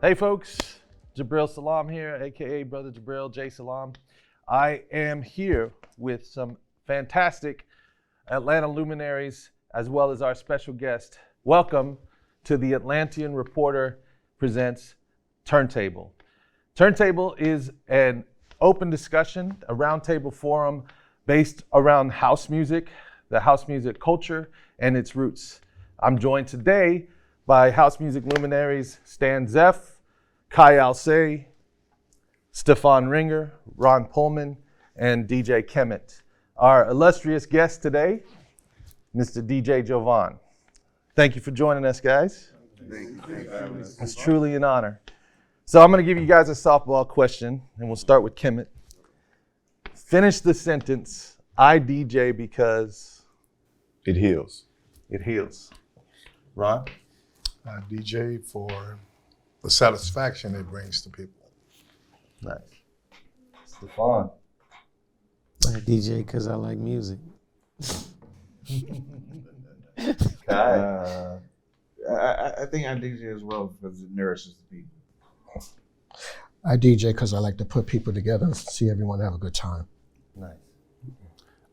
Hey folks, Jabril Salam here, aka Brother Jabril J Salam. I am here with some fantastic Atlanta luminaries as well as our special guest. Welcome to the Atlantean Reporter presents Turntable. Turntable is an open discussion, a roundtable forum based around house music, the house music culture, and its roots. I'm joined today by house music luminaries Stan Zeff, Kai Alcé, Stefan Ringer, Ron Pullman, and DJ Kemit. Our illustrious guest today, Mr. DJ Jovonn. Thank you for joining us, guys. It's truly an honor. So I'm going to give you guys a softball question, and we'll start with Kemit. Finish the sentence, I DJ because... It heals. It heals. Ron? I DJ for the satisfaction it brings to people. Nice. Stefan? I DJ because I like music. Kai? I think I DJ as well because it nourishes the people. I DJ because I like to put people together, see everyone have a good time. Nice.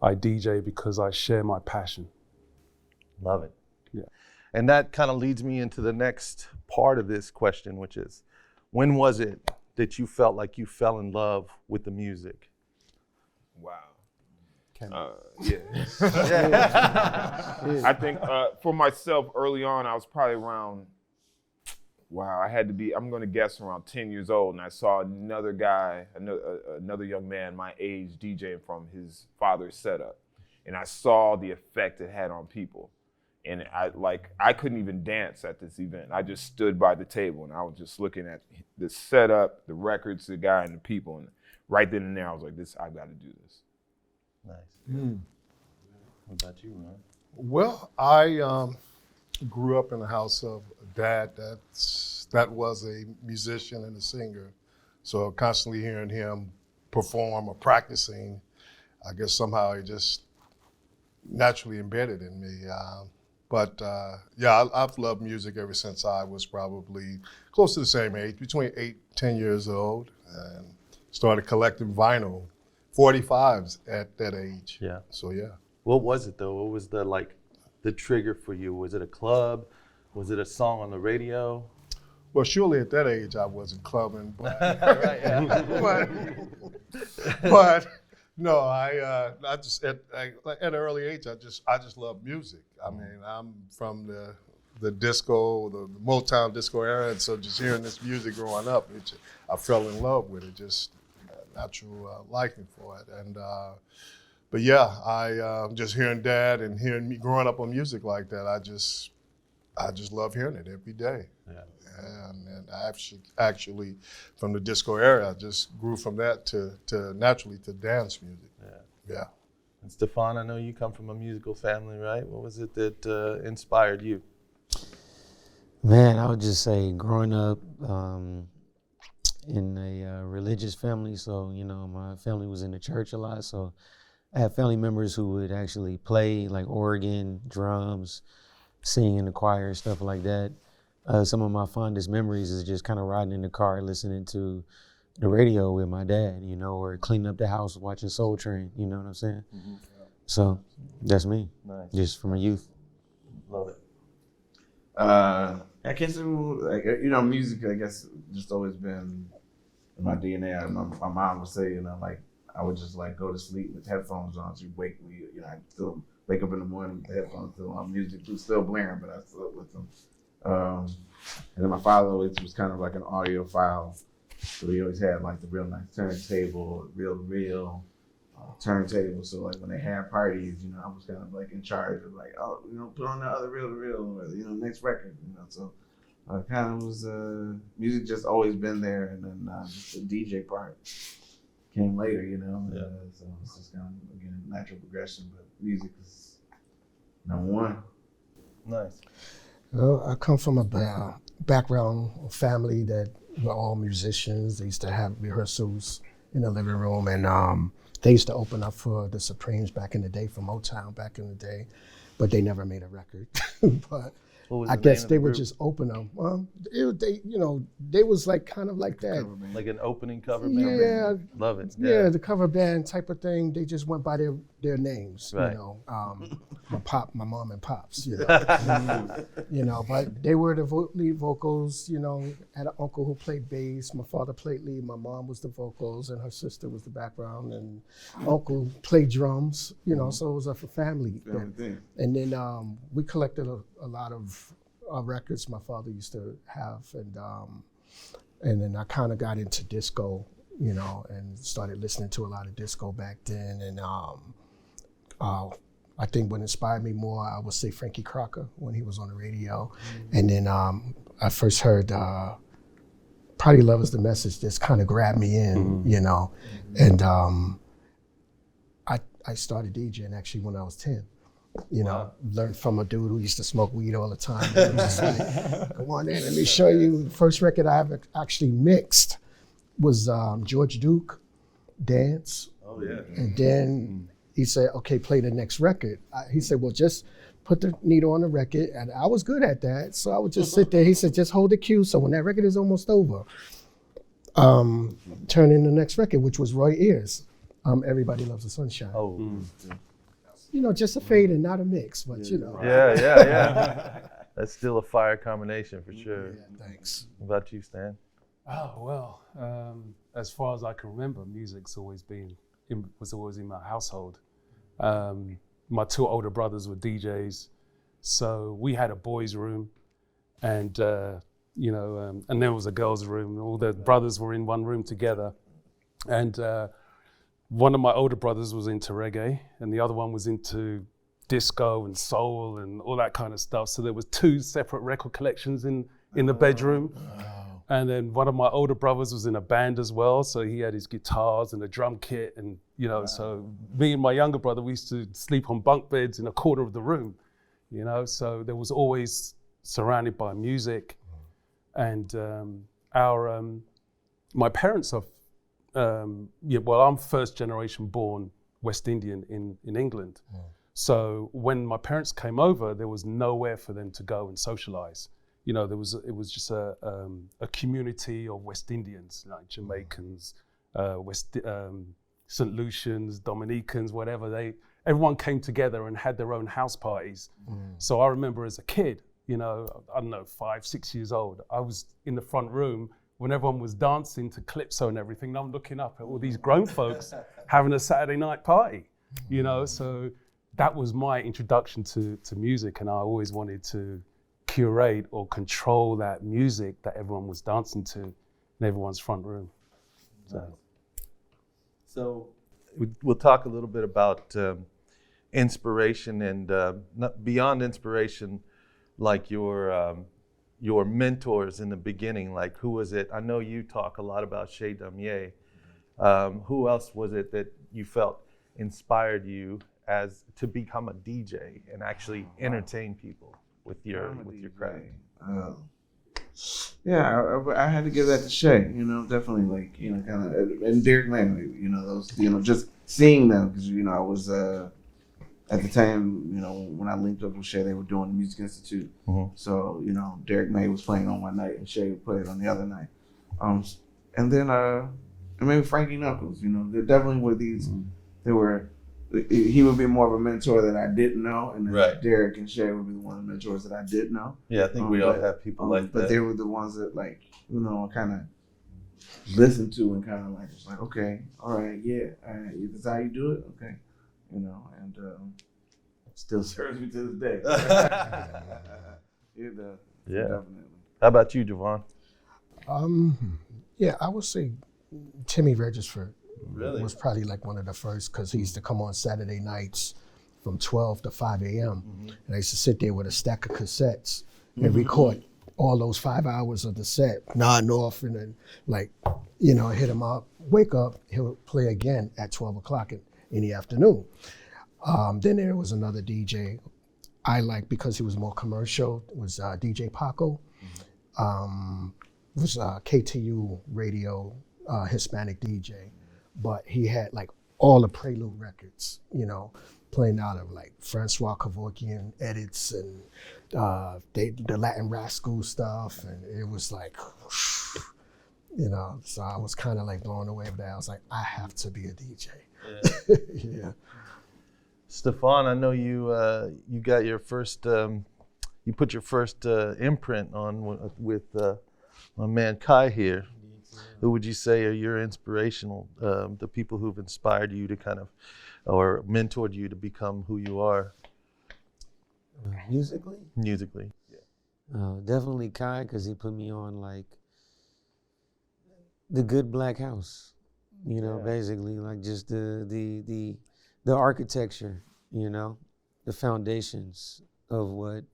I DJ because I share my passion. Love it. Yeah. And that kind of leads me into the next part of this question, which is, when was it that you felt like you fell in love with the music? Wow. Yeah. I think for myself early on, I was probably around, I'm going to guess around 10 years old. And I saw another guy, another young man my age DJing from his father's setup. And I saw the effect it had on people. And I couldn't even dance at this event. I just stood by the table and I was just looking at the setup, the records, the guy, and the people. And right then and there, I was like, I got to do this. Nice. What about you, Ron? Well, I grew up in the house of a dad that was a musician and a singer. So constantly hearing him perform or practicing, I guess somehow it just naturally embedded in me. I've loved music ever since I was probably close to the same age, between 8, 10 years old, and started collecting vinyl, 45s at that age. Yeah. So yeah. What was it though? What was the trigger for you? Was it a club? Was it a song on the radio? Well, surely at that age I wasn't clubbing, but Right, yeah. but no, I just at an early age I just love music. I mean, I'm from the disco, the Motown disco era, and so just hearing this music growing up, I fell in love with it. Just natural liking for it, and but yeah, I just hearing Dad and hearing me growing up on music like that, I just love hearing it every day. Yeah. And I actually, from the disco era, I just grew from that to naturally to dance music. Yeah. And Stefan, I know you come from a musical family, right? What was it that inspired you? Man, I would just say growing up in a religious family, so, my family was in the church a lot, so I had family members who would actually play like organ, drums, sing in the choir, stuff like that. Some of my fondest memories is just kind of riding in the car, listening to the radio with my dad, or cleaning up the house, watching Soul Train, you know what I'm saying? Mm-hmm. So that's me, Nice. just from a youth. Love it. I guess music, I guess, just always been in my DNA. My mom would say, I would just go to sleep with headphones on. She'd wake me, I'd still wake up in the morning with the headphones still on. Music was still blaring, but I slept with them. And then my father always was kind of like an audiophile. So he always had the real nice turntable, real turntable. So when they had parties, I was kind of in charge of put on the other reel, or next record, So I kind of was music just always been there, and then just the DJ part came later, Yeah. So it's just kind of again natural progression, but music is number one. Nice. Well, I come from a background, a family that were all musicians. They used to have rehearsals in the living room, and they used to open up for the Supremes back in the day, for Motown back in the day, but they never made a record. But What was I the guess name of they the would group? just open them. They was like kind of like that. Like an opening cover band? Yeah, Love it. yeah, the cover band type of thing. They just went by their names, Right. My mom and pops, but they were the lead vocals, had an uncle who played bass, my father played lead, my mom was the vocals, and her sister was the background, and uncle played drums, so it was a family thing. And then we collected a lot of records my father used to have, and then I kind of got into disco, and started listening to a lot of disco back then, and I think what inspired me more, I would say Frankie Crocker when he was on the radio. And then I first heard Probably Love Is the Message, just kind of grabbed me in, And I started DJing actually when I was 10. Learned from a dude who used to smoke weed all the time. And was just like, come on in, let me show you. The first record I ever actually mixed was George Duke, Dance. Oh, yeah. And then he said, okay, play the next record. He said, well, just put the needle on the record. And I was good at that. So I would just sit there. He said, just hold the cue. So when that record is almost over, turn in the next record, which was Roy Ayers, Everybody Loves the Sunshine. Oh. Just a fade and not a mix, but Yeah. That's still a fire combination for sure. Yeah, thanks. What about you, Stan? Oh, well, as far as I can remember, music's always was always in my household. My two older brothers were DJs, so we had a boys' room, and and there was a girls' room. And all the brothers were in one room together, and one of my older brothers was into reggae, and the other one was into disco and soul and all that kind of stuff. So there was two separate record collections in the bedroom. And then one of my older brothers was in a band as well, so he had his guitars and a drum kit, and so me and my younger brother, we used to sleep on bunk beds in a corner of the room, so there was always surrounded by music. And my parents are, I'm first generation born West Indian in England. So when my parents came over, there was nowhere for them to go and socialize. It was just a community of West Indians, like Jamaicans, St. Lucians, Dominicans, whatever. Everyone came together and had their own house parties. So I remember as a kid, I don't know, 5, 6 years old, I was in the front room when everyone was dancing to Calypso and everything, and I'm looking up at all these grown folks having a Saturday night party, so that was my introduction to music, and I always wanted to curate or control that music that everyone was dancing to in everyone's front room. So we'll talk a little bit about inspiration and beyond inspiration, like your mentors in the beginning. Like, who was it? I know you talk a lot about Chez Damier. Who else was it that you felt inspired you as to become a DJ and actually entertain people with your craft? I had to give that to Shay, definitely, kind of, and Derek Langley, those, just seeing them, because, I was, at the time, when I linked up with Shay, they were doing the Music Institute. So, Derek May was playing on one night and Shay would play it on the other night. And then, and maybe Frankie Knuckles, there definitely were these, he would be more of a mentor that I didn't know, and then Derek and Shay would be one of the mentors that I did know. Yeah, I think we all have people like that. But they were the ones that, kind of listened to and kind of was like, okay, all right, yeah, this is how you do it, okay, and still serves me to this day. It does. Yeah. Definitely. How about you, Jovonn? I would say Timmy Regisford. Really? Was probably like one of the first, because he used to come on Saturday nights from 12 to 5 a.m. And I used to sit there with a stack of cassettes and record all those 5 hours of the set, nodding off, and then hit him up, wake up, he'll play again at 12 o'clock in the afternoon. Then there was another DJ I liked because he was more commercial. It was DJ Paco. It was KTU radio Hispanic DJ. But he had all the Prelude records, you know, playing out of like Francois Kevorkian edits and the Latin Rascal stuff, and it was like, you know, so I was kind of like blown away with that. I was like, I have to be a DJ. Yeah. Stefan, I know you got your first, you put your first imprint on with my man Kai here. Who would you say are your inspirational, the people who've inspired you to kind of, or mentored you to become who you are? Musically? Musically. Definitely Kai, because he put me on like the good black house, you know, basically like just the architecture, you know, the foundations of what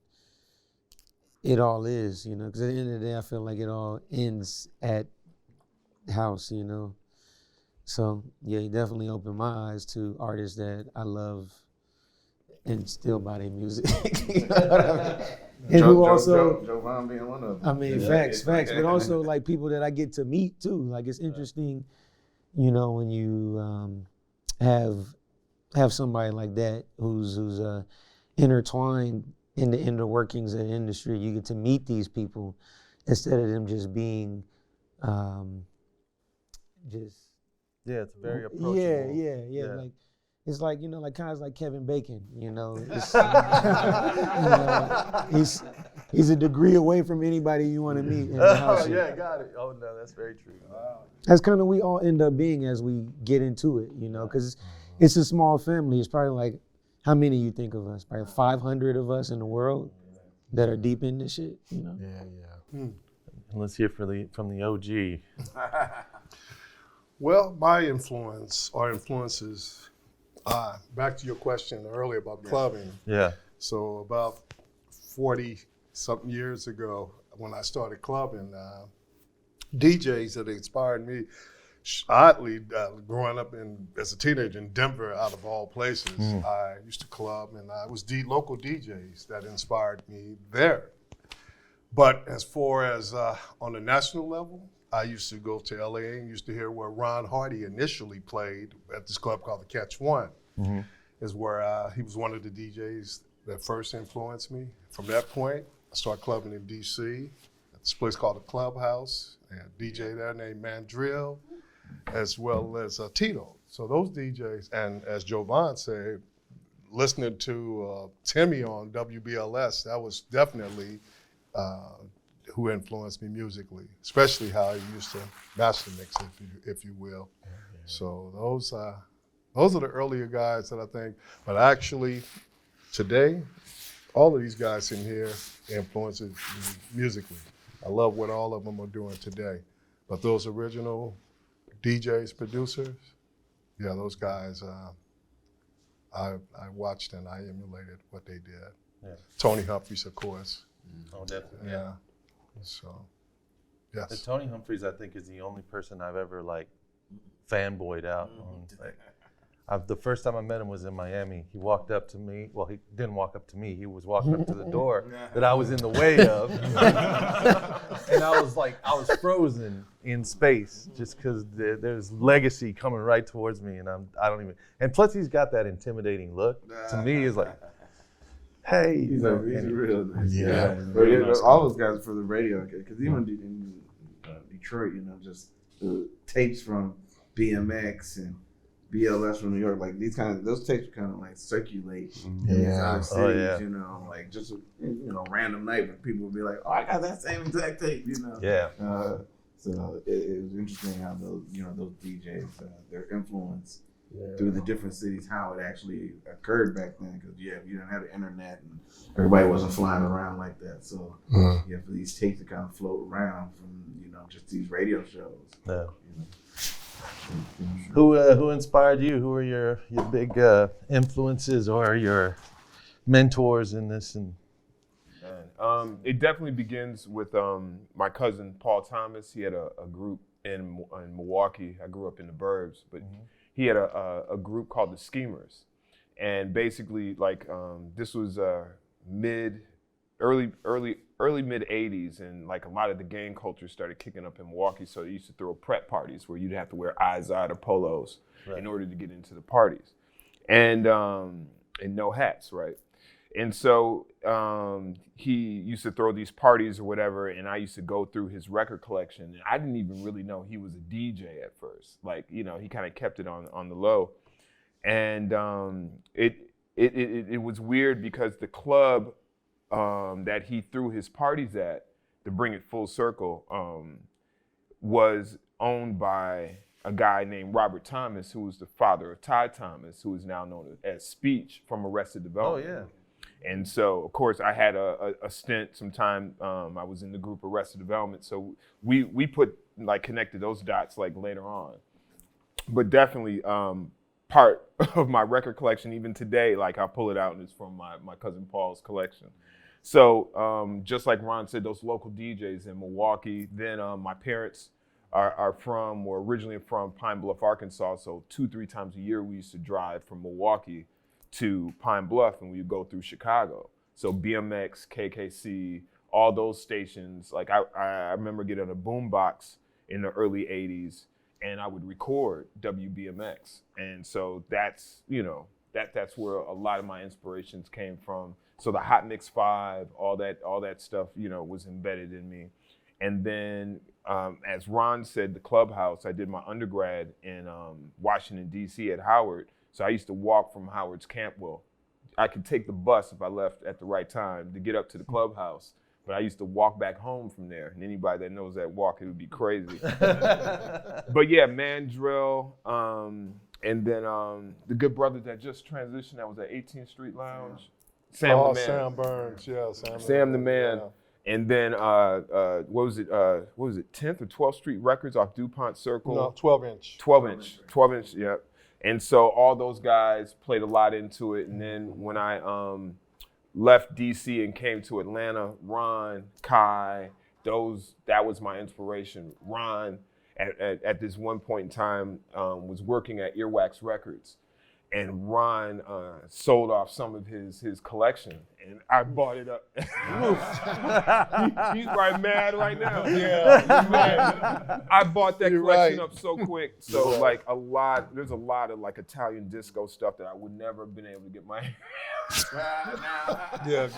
it all is, you know, because at the end of the day, I feel like it all ends at house, you know. So yeah, he definitely opened my eyes to artists that I love and still buy their music. You know what I mean? And who also, Jovonn being one of them. I mean, facts, but also like people that I get to meet too. Like it's interesting, you know, when you have somebody like that who's intertwined in the inner workings of the industry. You get to meet these people instead of them just being just it's very approachable. Yeah. Like it's like, you know, like kind of like Kevin Bacon, you know. It's, you know, he's a degree away from anybody you want to meet in the house. Got it. Oh no, that's very true. Wow. That's kind of we all end up being as we get into it, you know, because it's a small family. It's probably like, how many you think of us? Probably 500 of us in the world that are deep in this shit, you know. And let's hear from the OG. Well, my influences, back to your question earlier about clubbing. Yeah. So about 40-something years ago, when I started clubbing, DJs that inspired me, oddly, growing up as a teenager in Denver, out of all places, I used to club, and I was local DJs that inspired me there. But as far as on a national level, I used to go to LA and used to hear where Ron Hardy initially played at this club called the Catch One. Is where he was one of the DJs that first influenced me. From that point, I started clubbing in DC at this place called the Clubhouse. And a DJ there named Mandrill, as well as Tito. So those DJs, and as Jovonn said, listening to Timmy on WBLS, that was definitely who influenced me musically, especially how he used to master mix, if you will. So those are the earlier guys that I think, but actually today, all of these guys in here influences me musically. I love what all of them are doing today. But those original DJs, producers, yeah, those guys, I watched and I emulated what they did. Yeah. Tony Humphries, of course. Oh, definitely. Yeah. So, yes. The Tony Humphries, I think, is the only person I've ever like fanboyed out on. Like, the first time I met him was in Miami. He walked up to me. Well, he didn't walk up to me. He was walking up to the door that I was in the way of. And I was frozen in space just because there's legacy coming right towards me. And I don't even, and plus he's got that intimidating look. To me, is like, hey. He's real nice. Yeah. But all those guys for the radio, because even in Detroit, you know, just the tapes from BMX and BLS from New York, like those tapes kind of like circulate in these other cities, you know, like just random night, but people would be like, oh, I got that same exact tape, you know. Yeah. So it was interesting how those DJs, their influence through the different cities, how it actually occurred back then, because you didn't have the internet and everybody wasn't flying around like that. So for these tapes to kind of float around from just these radio shows. Yeah. Who inspired you? Who are your big influences or your mentors in this? And it definitely begins with my cousin Paul Thomas. He had a group in Milwaukee. I grew up in the burbs, but he had a group called the Schemers, and basically like this was early early mid 80s, and like a lot of the gang culture started kicking up in Milwaukee, so they used to throw prep parties where you'd have to wear Izod or polos in order to get into the parties, and no hats, right? And so he used to throw these parties or whatever, and I used to go through his record collection, and I didn't even really know he was a DJ at first. Like, you know, he kind of kept it on the low, and it was weird because the club that he threw his parties at, to bring it full circle, was owned by a guy named Robert Thomas, who was the father of Ty Thomas, who is now known as Speech from Arrested Development. Oh, yeah. And so, of course, I had a stint sometime. I was in the group Arrested Development, so we connected those dots like later on. But definitely part of my record collection, even today, like I pull it out and it's from my cousin Paul's collection. So just like Ron said, those local DJs in Milwaukee. Then my parents were originally from Pine Bluff, Arkansas. So 2-3 times a year we used to drive from Milwaukee to Pine Bluff, and we would go through Chicago. So BMX, KKC, all those stations. Like I remember getting a boombox in the early 80s, and I would record WBMX. And so that's, you know, that's where a lot of my inspirations came from. So the Hot Mix 5, all that stuff, you know, was embedded in me. And then, as Ron said, the Clubhouse, I did my undergrad in Washington, D.C. at Howard. So I used to walk from Howard's Campwell. I could take the bus if I left at the right time to get up to the Clubhouse, but I used to walk back home from there. And anybody that knows that walk, it would be crazy. But yeah, Mandrill, and then the good brother that just transitioned, that was at 18th Street Lounge. Sam the Man. Sam Burns, yeah. Sam the Man. Yeah. And then, what was it, 10th or 12th Street Records off DuPont Circle? No, 12-inch. 12-inch, yeah. And so all those guys played a lot into it. And then when I left DC and came to Atlanta, Ron, Kai, that was my inspiration. Ron, at this one point in time, was working at Earwax Records. And Ron sold off some of his collection, and I bought it up. He's probably mad right now. Yeah, he's mad. I bought that collection up so quick. So like there's a lot of like Italian disco stuff that I would never have been able to get my hands. Yeah.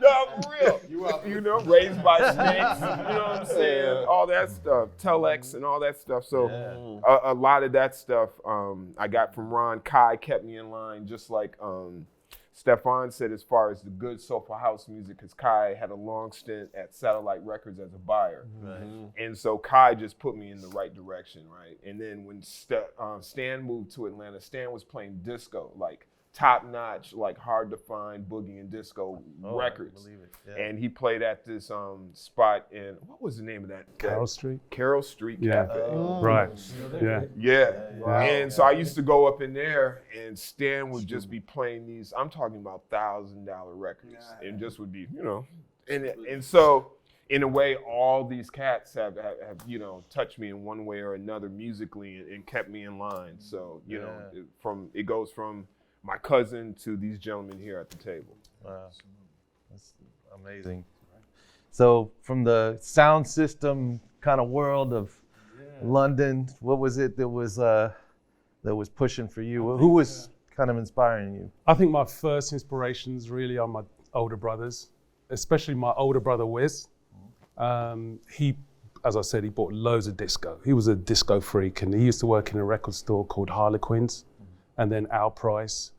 No, for real. You know, Raised by Snakes. You know what I'm saying? All that stuff, Telex and all that stuff. So a lot of that stuff I got from Ron. Kai kept me in line, just like Stefan said, as far as the good soulful house music, because Kai had a long stint at Satellite Records as a buyer. Right. And so Kai just put me in the right direction, right? And then when Stan moved to Atlanta, Stan was playing disco, like top-notch, like hard-to-find boogie and disco records. I believe it. Yeah. And he played at this spot in, what was the name of that? Carroll Street? Carroll Street Cafe. Right. Yeah. Wow. And so I used to go up in there, and Stan would just be playing these, I'm talking about $1,000 records, and just would be, you know, and so in a way, all these cats have you know, touched me in one way or another musically and kept me in line. So, you know, it goes from my cousin to these gentlemen here at the table. Wow, that's amazing. So from the sound system kind of world of London, what was it that was pushing for you? Who was kind of inspiring you? I think my first inspirations really are my older brothers, especially my older brother Wiz. He, as I said, he bought loads of disco. He was a disco freak, and he used to work in a record store called Harlequins. And then Al Price.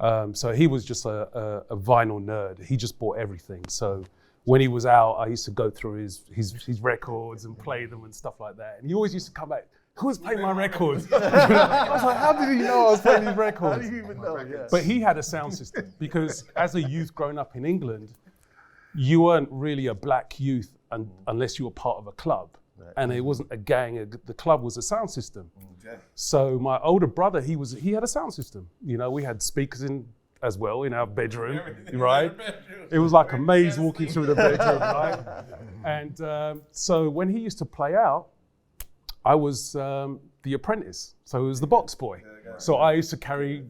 So he was just a vinyl nerd. He just bought everything. So when he was out, I used to go through his records and play them and stuff like that. And he always used to come back, who's playing my records? I was like, how did he know I was playing these records? How do you even know? Yeah. But he had a sound system, because as a youth growing up in England, you weren't really a black youth unless you were part of a club. Right. And it wasn't a gang, the club was a sound system. Okay. So my older brother, he had a sound system. You know, we had speakers in as well in our bedroom, right? It was like a maze walking through the bedroom, right? And so when he used to play out, I was the apprentice. So it was the box boy. So I used to carry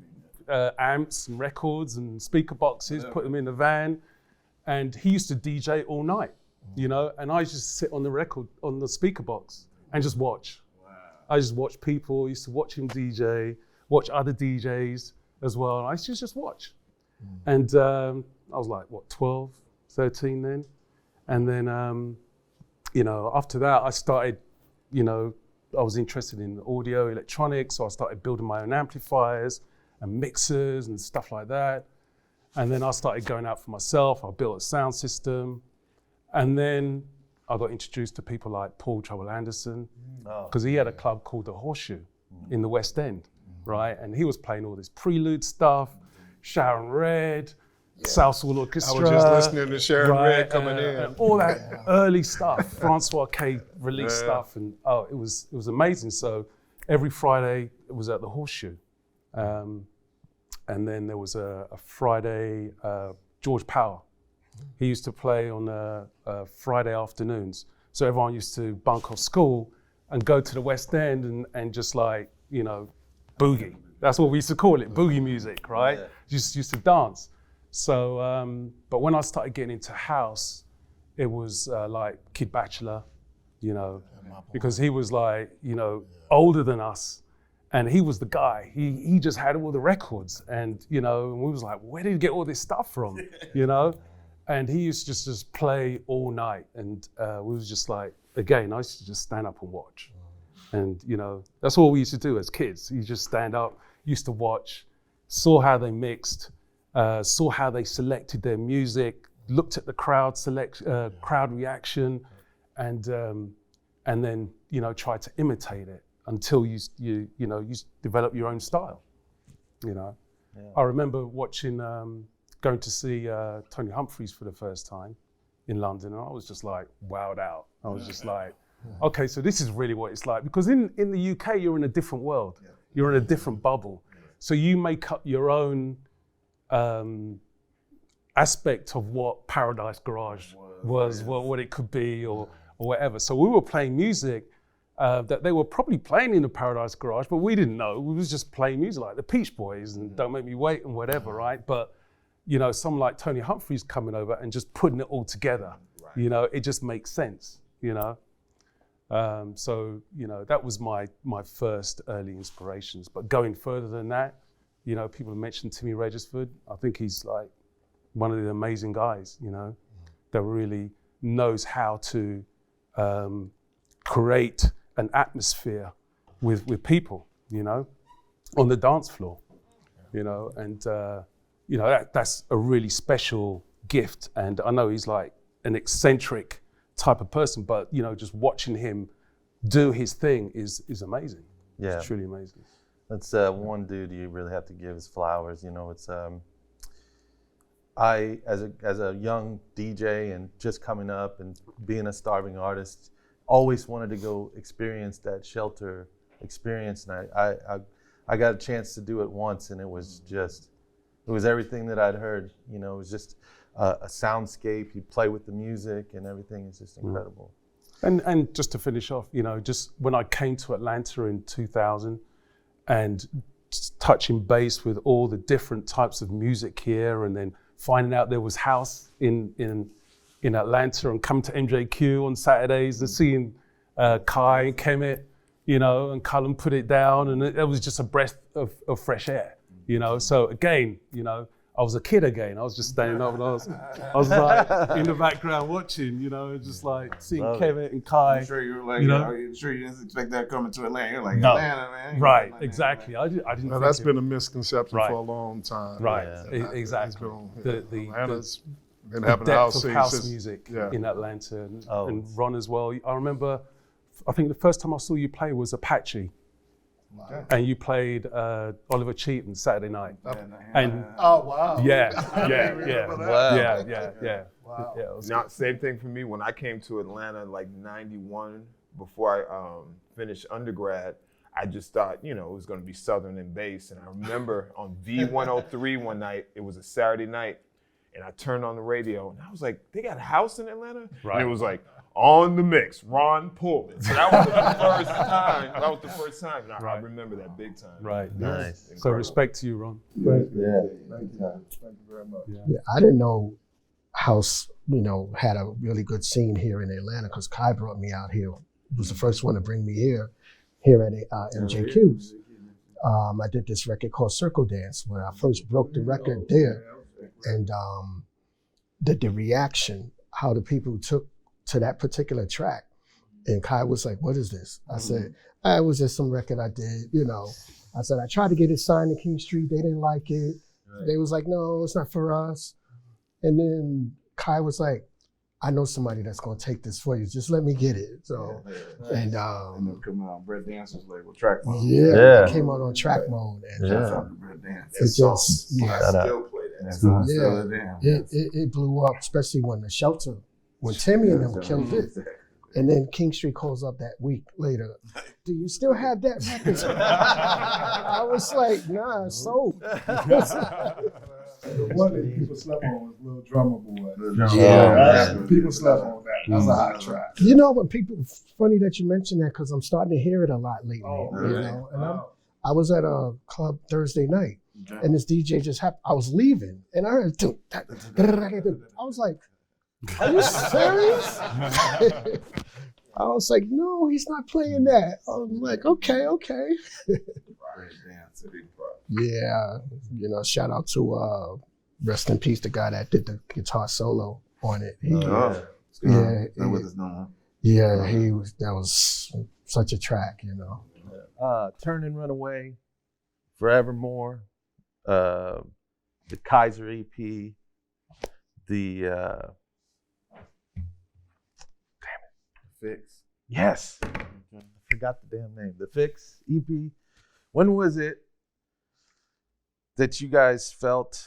amps and records and speaker boxes, put them in the van. and he used to DJ all night, you know, and I used to sit on the speaker box and just watch. Wow. I just watch people, used to watch him DJ, watch other DJs as well. I used to just watch. And I was like, 12, 13 then? And then, you know, after that, I started, you know, I was interested in audio, electronics, so I started building my own amplifiers and mixers and stuff like that. And then I started going out for myself. I built a sound system. And then I got introduced to people like Paul Trouble Anderson, because he had a club called The Horseshoe in the West End, right? And he was playing all this Prelude stuff, Sharon Red, Southall Orchestra. I was just listening to Sharon Red coming in. And all that early stuff, Francois K released stuff, and it was amazing. So every Friday it was at the Horseshoe, and then there was a Friday. George Power, he used to play on Friday afternoons. So everyone used to bunk off school and go to the West End and just like, you know, boogie. That's what we used to call it, boogie music, right? Just used to dance. So, but when I started getting into house, it was like Kid Bachelor, you know, because he was like, you know, older than us, and he was the guy. He just had all the records, and you know, and we was like, where did you get all this stuff from, you know? And he used to just play all night, and we was just like, again, I used to just stand up and watch, and you know, that's all we used to do as kids. You just stand up, used to watch, saw how they mixed. Saw how they selected their music, looked at the crowd crowd reaction, and then you know tried to imitate it until you develop your own style. You know, I remember watching, going to see Tony Humphries for the first time in London, and I was just like wowed out. I was just like, okay, so this is really what it's like, because in the UK you're in a different world, you're in a different bubble, so you make up your own aspect of what Paradise Garage was, what it could be, or whatever. So we were playing music that they were probably playing in the Paradise Garage, but we didn't know. We was just playing music like the Peach Boys and Don't Make Me Wait and whatever, right? But you know, someone like Tony Humphries coming over and just putting it all together, you know, it just makes sense, you know. So you know, that was my first early inspirations. But going further than that, you know, people have mentioned Timmy Regisford. I think he's like one of the amazing guys, you know, that really knows how to create an atmosphere with people, you know, on the dance floor, you know, and you know, that's a really special gift. And I know he's like an eccentric type of person, but you know, just watching him do his thing is amazing. Yeah, it's truly amazing. That's one dude you really have to give his flowers. You know, it's I as a young DJ and just coming up and being a starving artist, always wanted to go experience that Shelter experience, and I got a chance to do it once, and it was everything that I'd heard. You know, it was just a soundscape. You play with the music, and everything is just incredible. And just to finish off, you know, just when I came to Atlanta in 2000. And touching base with all the different types of music here, and then finding out there was house in Atlanta, and coming to MJQ on Saturdays and seeing Kai and Kemit, you know, and Cullen put it down, and it was just a breath of fresh air, you know. So again, you know, I was a kid again. I was just standing up and I was like in the background watching, you know, just like seeing Kemit and Kai. I'm sure you were like, you know? I'm sure you didn't expect that coming to Atlanta. You're like, no. Atlanta, man. Right, Atlanta, exactly. Man. I didn't Now, think that's been a misconception for a long time. Right, Yeah. exactly. Atlanta's been the having depth of house since, music yeah. in Atlanta, and Ron as well. I remember, I think the first time I saw you play was Apache. Okay. And you played Oliver Cheatham Saturday night. And oh wow! Yeah. Wow. Yeah. Wow. Yeah, it was Now, same thing for me. When I came to Atlanta, like '91, before I finished undergrad, I just thought, you know, it was going to be Southern and bass. And I remember on V103 one night, it was a Saturday night, and I turned on the radio, and I was like, they got a house in Atlanta? Right. And it was like, on the mix, Ron Pullman. So that was the first time. And I remember that big time. right. Nice. So respect to you, Ron. Thank you very much. Yeah. Yeah, I didn't know house, had a really good scene here in Atlanta because Kai brought me out here. He was the first one to bring me here at MJQ's. I did this record called Circle Dance where I first broke the record there. And the reaction, how the people took to that particular track. And Kai was like, what is this? I said, it was just some record I did, I said, I tried to get it signed to King Street. They didn't like it. Right. They was like, no, it's not for us. And then Kai was like, I know somebody that's gonna take this for you. Just let me get it. So, and then come out on Brett Dancer's label, Track Mode. Yeah, it came out on Track Mode. And Brett Dance. It just, Still play that. It blew up, especially when Timmy and them killed it. And then King Street calls up that week later. Do you still have that record? I was like, nah, it's sold. The one that people slept on was Little Drummer Boy. People slept on that. That's a hot track. When funny that you mentioned that because I'm starting to hear it a lot lately. And I was at a club Thursday night and this DJ just happened. I was leaving and I heard, I was like, are you serious? I was like, no, he's not playing that. I was like, okay. Yeah, shout out to rest in peace, the guy that did the guitar solo on it. That was such a track, Turn and Run Away, Forevermore, the Kaiser EP, the Fix. Yes. I forgot the damn name. The Fix EP. When was it that you guys felt,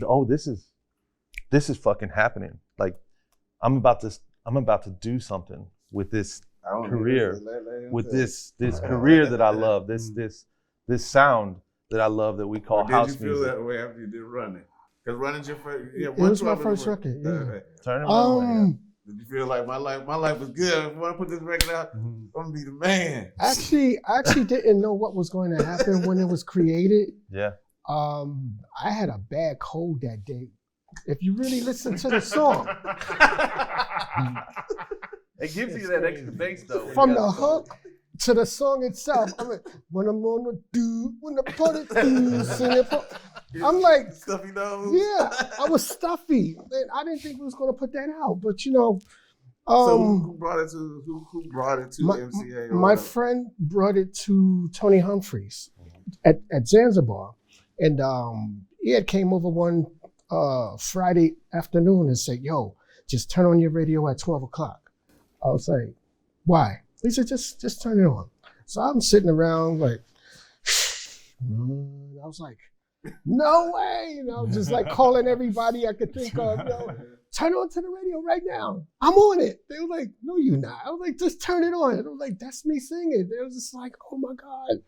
oh, this is fucking happening? Like, I'm about to do something with this career, with this career that I love, this sound that I love that we call house music. Did you feel that way after you did Running? Because Running's your first. It was my first record. Yeah. Turn around. Did you feel like my life was good? When I put this record out, I'm gonna be the man. I actually didn't know what was going to happen when it was created. Yeah. I had a bad cold that day. If you really listen to the song, it gives you that extra bass though. From the hook to the song itself, I'm like, when I'm on the do, when the party do, sing it. I'm like, stuffy nose. Yeah, I was stuffy, and I didn't think we was gonna put that out. But so who brought it to MCA? My friend brought it to Tony Humphries at Zanzibar, and he had came over one Friday afternoon and said, "Yo, just turn on your radio at 12 o'clock." I was like, "Why?" He said, "Just turn it on." So I'm sitting around like, I was like, no way, just like calling everybody I could think of, turn on to the radio right now. I'm on it. They were like, no, you're not. I was like, just turn it on. And I was like, that's me singing. They was just like, oh my God,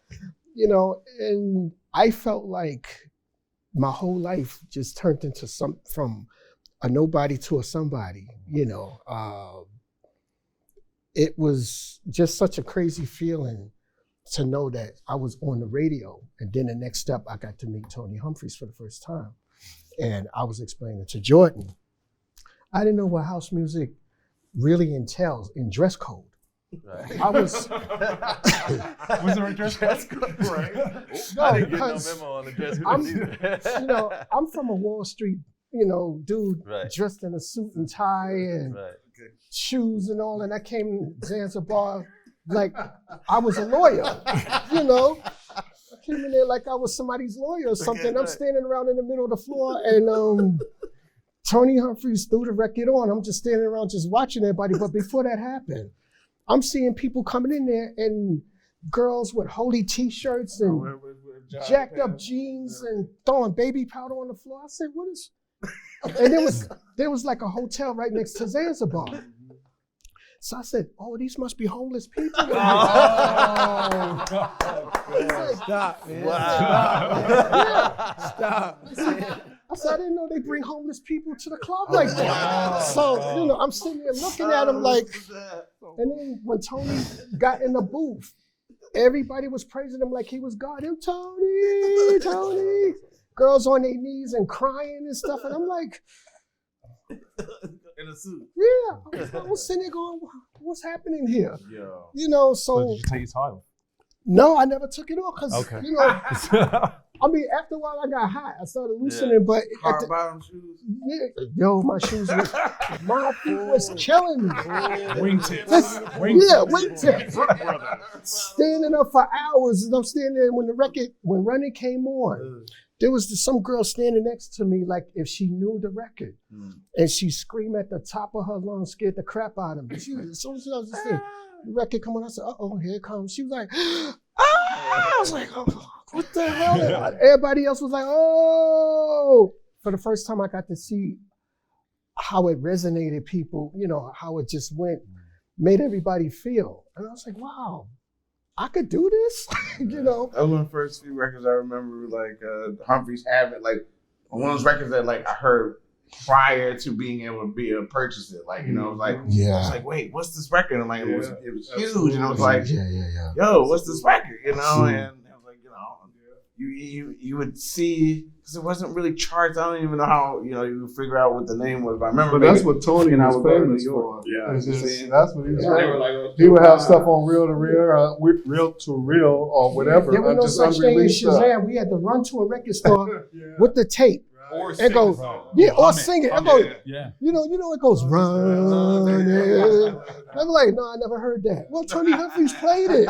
and I felt like my whole life just turned into from a nobody to a somebody, It was just such a crazy feeling to know that I was on the radio. And then the next step, I got to meet Tony Humphries for the first time. And I was explaining to Jordan, I didn't know what house music really entails in dress code. Right. I was. Was there a dress code? Right. No, I didn't get no memo on the dress code either. I'm from a Wall Street, dude, dressed in a suit and tie and shoes and all. And I came to Zanzibar like I was a lawyer, I came in there like I was somebody's lawyer or something. I'm standing around in the middle of the floor and Tony Humphries threw the record on. I'm just standing around just watching everybody. But before that happened, I'm seeing people coming in there and girls with holy t-shirts and jacked up jeans and throwing baby powder on the floor. I said, what is... And there was like a hotel right next to Zanzibar. So I said, oh, these must be homeless people. Oh, stop, man. Wow. Stop. I said, I didn't know they bring homeless people to the club like that. So, I'm sitting there looking at them like, and then when Tony got in the booth, everybody was praising him like he was God. And Tony. Girls on their knees and crying and stuff. And I'm like, In a suit. Yeah, I was sitting there going, what's happening here? Yo. You know, So so did you take your tie off? no, I never took it off because, Okay. you know, I mean, after a while I got hot. I started loosening, but Hard bottom shoes. yeah, yo, my shoes was, my feet was killing me. Wingtips. Yeah, wingtips. Standing up for hours, and I'm standing there when Running came on. There was some girl standing next to me, like if she knew the record, and she screamed at the top of her lungs, scared the crap out of me. She was, as soon as I was just there, the record come on, I said, "Uh-oh, here it comes." She was like, "Ah!" I was like, "Oh, what the hell?" Everybody else was like, "Oh!" For the first time, I got to see how it resonated people. You know how it just made everybody feel, and I was like, "Wow, I could do this." You know. That was one of the first few records I remember, like Humphreys Have It, like one of those records that like I heard prior to being able to purchase it. Like, you know, it was like, I was like, wait, what's this record? And like, it was huge, and I was like, yo, what's this record? You know, and I was like, you know, you would see, because it wasn't really charts. I don't even know how, you know, you would figure out what the name was. But I remember, But that's what Tony and I was would go to famous New York. for. Yeah, It's just, yeah. that's what he was They were famous. like, oh, He would have stuff on reel to reel, reel to reel, or whatever. There was no just such thing as unreleased stuff. Shazam. We had to run to a record store with the tape Or and go, or sing it. I go, Yeah. you know, it goes running. I'm like, no, I never heard that. Well, Tony Humphries played it.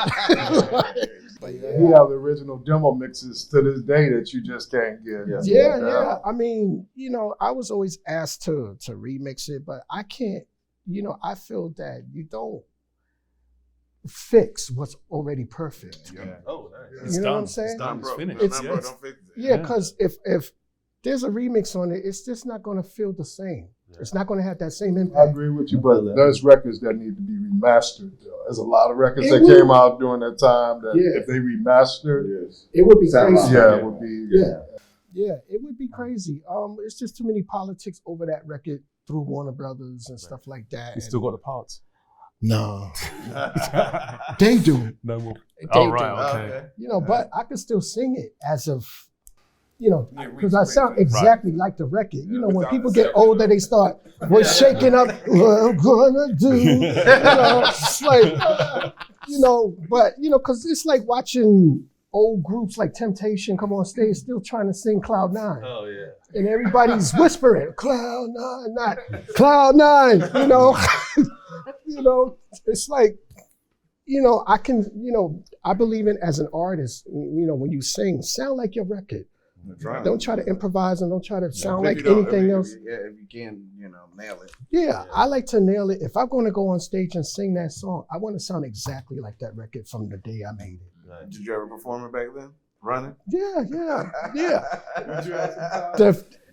He have the original demo mixes to this day that you just can't get. Yeah. I mean, you know, I was always asked to remix it, but I can't. You know, I feel that you don't fix what's already perfect. Yeah. Oh, It's You know done. what I'm saying? It's done. It's bro. finished. It's- Bro, don't fix it. Yeah, because if there's a remix on it, it's just not going to feel the same. It's not going to have that same I impact. agree with you, but there's records that need to be remastered. There's a lot of records It that would- came out during that time that if they remastered, It would be crazy. it would be. Yeah, it would be crazy. It's just too many politics over that record through Warner Brothers and stuff like that. You still got the parts? No, they do. No more. They Oh, do. right, okay. You know, but I could still sing it as of, you know, Yeah, we because I can sound make exactly like the record. You know, when people get older, they start shaking up. What I'm gonna do, you know, it's like, you know, but you know, because it's like watching old groups like Temptation come on stage, still trying to sing Cloud 9. Oh, yeah. And everybody's whispering, Cloud 9, not Cloud 9, you know. You know, it's like, you know, I believe in as an artist, you know, when you sing, sound like your record. Don't try to improvise and don't try to sound like anything else. Yeah, if you can, you know, nail it. Yeah, I like to nail it. If I'm going to go on stage and sing that song, I want to sound exactly like that record from the day I made it. Did you ever perform it back then? Running? Yeah.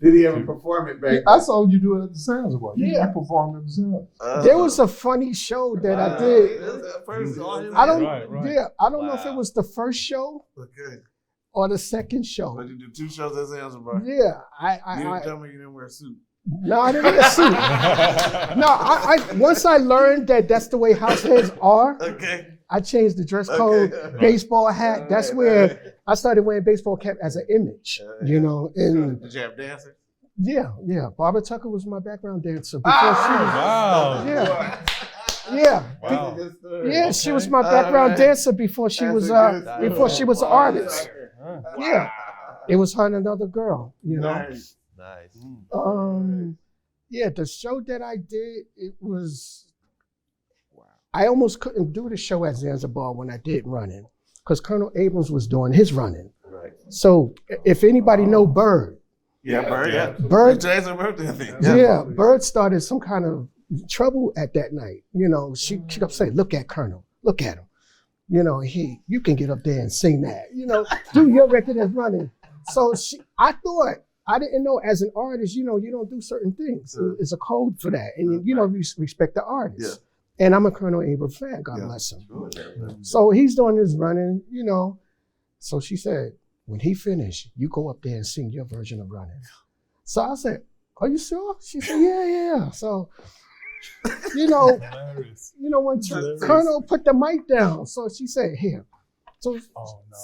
Did he ever perform it back then? I saw you do it at the Sounds Award. Yeah. You performed at the Sounds. There was a funny show that I did. I don't, Right. yeah, I don't know if it was the first show Okay. or the second show. But you did 2 shows at Zanzibar. Yeah, You didn't I tell me you didn't wear a suit. no, I didn't get a suit. No, I once I learned that that's the way house heads are, Okay. I changed the dress code, baseball hat. That's where I started wearing baseball cap as an image, you know. And Did you have dancers? yeah. Barbara Tucker was my background dancer before she was. Wow. Yeah. Wow. Yeah, she was my background dancer before she was an artist. Yeah, it was her and another girl, you know. Nice. Yeah, the show that I did, it was. I almost couldn't do the show at Zanzibar when I did running, because Colonel Abrams was doing his running. Right. So if anybody know Bird, Yeah, Bird. Yeah. Bird, Today's her birthday, I think. yeah, Bird started some kind of trouble at that night. You know, she kept saying, "Look at Colonel, look at him. You know, you can get up there and sing that. You know, do your record as running." So I thought, I didn't know as an artist, you know, you don't do certain things. It's a code for that, and you know, you respect the artist. Yeah. And I'm a Colonel Abrams fan, God bless him. So he's doing his running, you know. So she said, when he finished, you go up there and sing your version of running. So I said, are you sure? She said, yeah. So, you know, when Colonel put the mic down, so she said, here. So,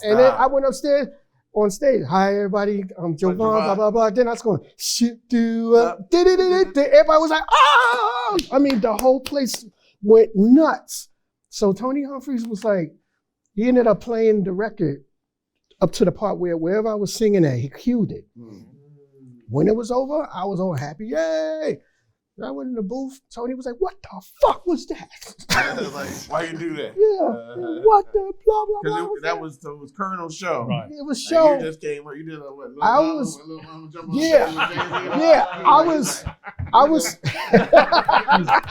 and then I went upstairs. on stage. Hi, everybody. I'm Jovonn, blah, blah, blah. Then I was going, shit, do up. Everybody was like, ah! I mean, the whole place went nuts. So Tony Humphries was like, he ended up playing the record up to the part where wherever I was singing at, he cued it. When it was over, I was all happy. Yay! I went in the booth. Tony was like, what the fuck was that? Like, why you do that? Yeah. What the blah, blah, blah. Because that was Colonel's show. Right. It was show. And you just came, you did what? I was, Little Mama jump on yeah, stage with Jay-Z? yeah, I was.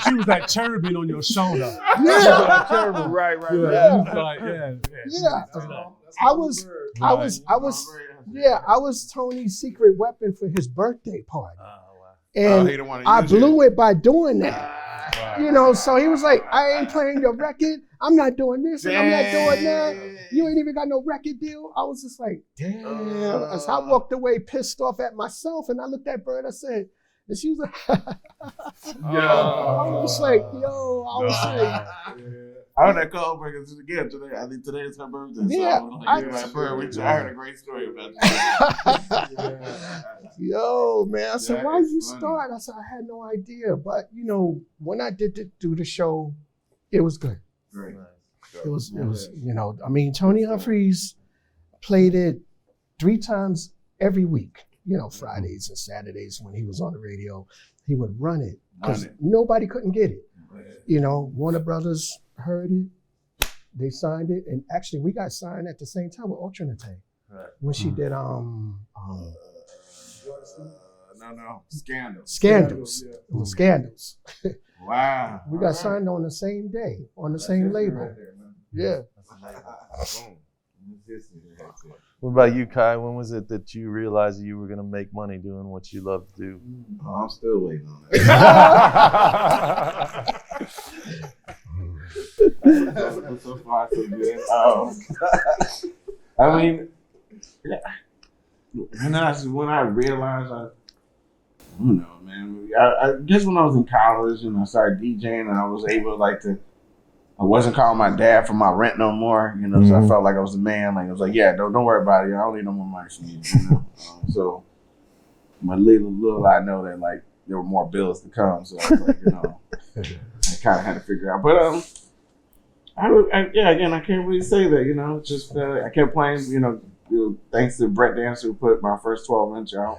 She was like cherubim on your shoulder. Yeah. Right. Yeah. Like, Yeah. I was Tony's secret weapon for his birthday party. And he didn't want to I use blew it by doing that. You know, so he was like, I ain't playing your record. I'm not doing this and I'm not doing that. You ain't even got no record deal. I was just like, damn. So I walked away pissed off at myself and I looked at Bird, I said, and she was like, I was like, I heard that call because again today. I think today is her birthday. Yeah, So I heard a great story about that. yo, man. I said, Yeah, why did it's you funny. start? I said, I had no idea. But, you know, when I did do the show, it was good. Great. It was, you know, I mean, Tony Humphries played it 3 times every week, you know, Fridays and Saturdays when he was on the radio. He would run it because nobody couldn't get it. You know, Warner Brothers heard it, they signed it, and actually we got signed at the same time with Alternate when she did Scandals. Yeah. It was Scandals. Wow. We got signed on the same day, on the same label. Right there, man. Yeah. What about you, Kai? When was it that you realized that you were going to make money doing what you love to do? Oh, I'm still waiting on that. So far, so good. I mean, when I realized, I don't know, man. I guess when I was in college and I started DJing and I was able I wasn't calling my dad for my rent no more, you know, so I felt like I was a man. Like, I was like, yeah, don't worry about it. I don't need no more money from you, you know. So, my little I know that, like, there were more bills to come. So, I was like, you know, I kind of had to figure out. But, again, I can't really say that, you know. Just, I kept playing, you know, thanks to Brett Dancer who put my first 12-inch out.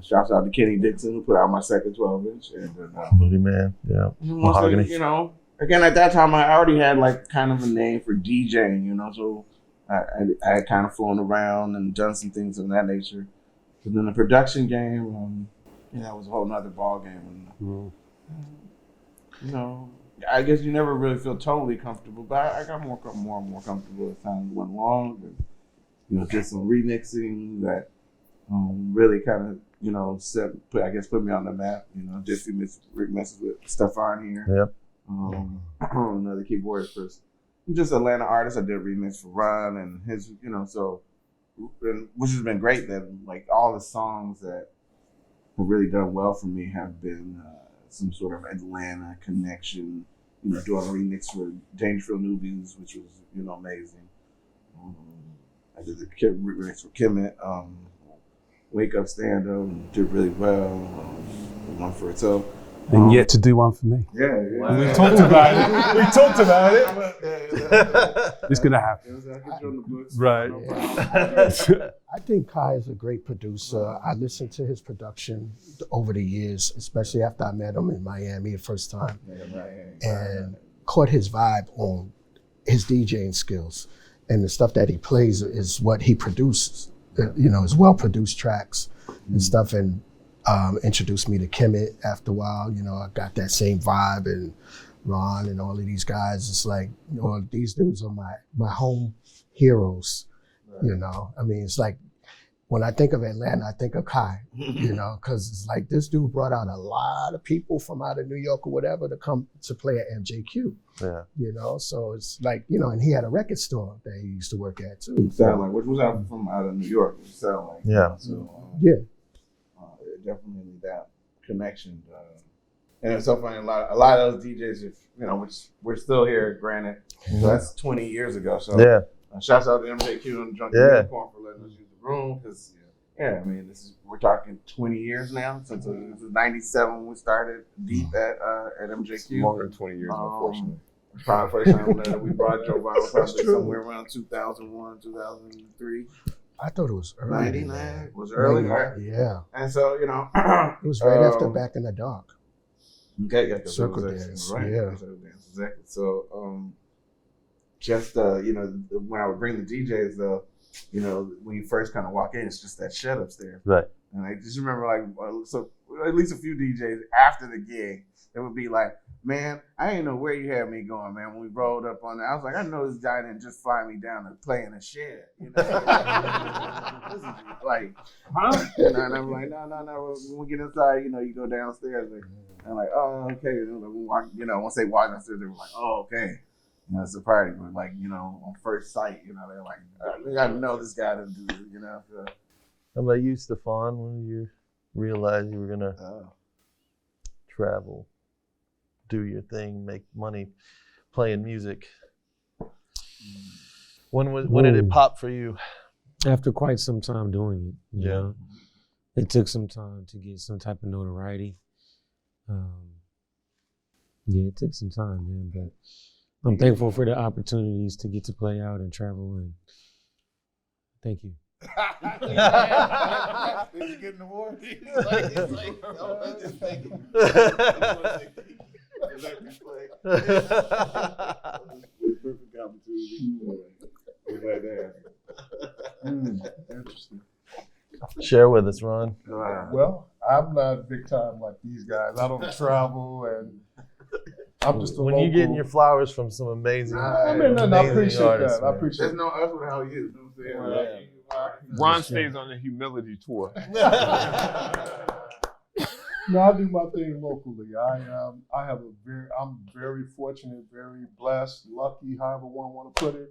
Shouts out to Kenny Dixon who put out my second 12-inch. And Moody Man, yeah. Mahogani. You know, again, at that time, I already had like kind of a name for DJing, you know, so I had kind of flown around and done some things of that nature. But then the production game, that was a whole nother ball game. And, you know, I guess you never really feel totally comfortable, but I got more and more comfortable as time went along. And, you know, did some remixing that really kind of, you know, put me on the map. You know, did a few remixes with Stefan here. Yep. Another keyboardist for just Atlanta artist. I did a remix for Ron and his, you know, so, which has been great that like all the songs that have really done well for me have been some sort of Atlanta connection. You know, doing a remix for Dangerfield Newbies, which was, you know, amazing. I did the remix for Kemit. Wake Up Stand Up, did really well. One for it. So, and yet to do one for me. Yeah. We talked about it. It's gonna happen. Right. I think Kai is a great producer. I listened to his production over the years, especially after I met him in Miami the first time, and caught his vibe on his DJing skills. And the stuff that he plays is what he produces. You know, his well-produced tracks and stuff, and introduced me to Kemit after a while. You know, I got that same vibe, and Ron and all of these guys. It's like, you know, these dudes are my home heroes. Right. You know, I mean, it's like when I think of Atlanta, I think of Kai. You know, because it's like this dude brought out a lot of people from out of New York or whatever to come to play at MJQ. Yeah. You know, so it's like, you know, and he had a record store that he used to work at too. Sound like, which was out from out of New York. It sound like, yeah. So, definitely that connection. And it's so funny. A lot of those DJs, if you know, which we're still here, granted. So that's 20 years ago. So yeah. Shouts out to MJQ and Junkie Yeah. Unicorn for letting us use the room. Because, I mean, we're talking 20 years now. Since this was 97 when we started deep at MJQ. Longer than 20 years, unfortunately. Probably the first time that we brought Jovonn was probably somewhere around 2001, 2003. I thought it was early. 99 was early, right? Yeah. And so, It was right after Back in the Dark. Okay, yeah, Circle dance, right? yeah. Circle dance, exactly. So, just when I would bring the DJs, when you first kind of walk in, it's just that shed upstairs. Right. And I just remember, so at least a few DJs after the gig, it would be like, man, I didn't know where you had me going, man. When we rolled up on it, I was like, I know this guy didn't just fly me down to play in a shed. This is like, huh? And I'm like, no. When we get inside, you go downstairs. And I'm like, oh, okay. Once they walk downstairs, they were like, oh, okay. It's a party. But on first sight, they're like, I gotta know this guy to do it, So. How about you, Stefan, when you realized you were going to travel, do your thing, make money playing music? When did it pop for you? After quite some time doing it, you Yeah. know, it took some time to get some type of notoriety. It took some time, man, but I'm thankful for the opportunities to get to play out and travel, and thank you. Did you get an award? He's like, just thinking. Perfect opportunity. Interesting. Share with us, Ron. Well, I'm not big time like these guys. I don't travel, and I'm just a When local. you're getting your flowers from some amazing, I amazing appreciate artists, that. I man. appreciate There's no us without you. You know what I'm saying? Ron stays on the humility tour. No, I do my thing locally. I'm very fortunate, very blessed, lucky, however one want to put it.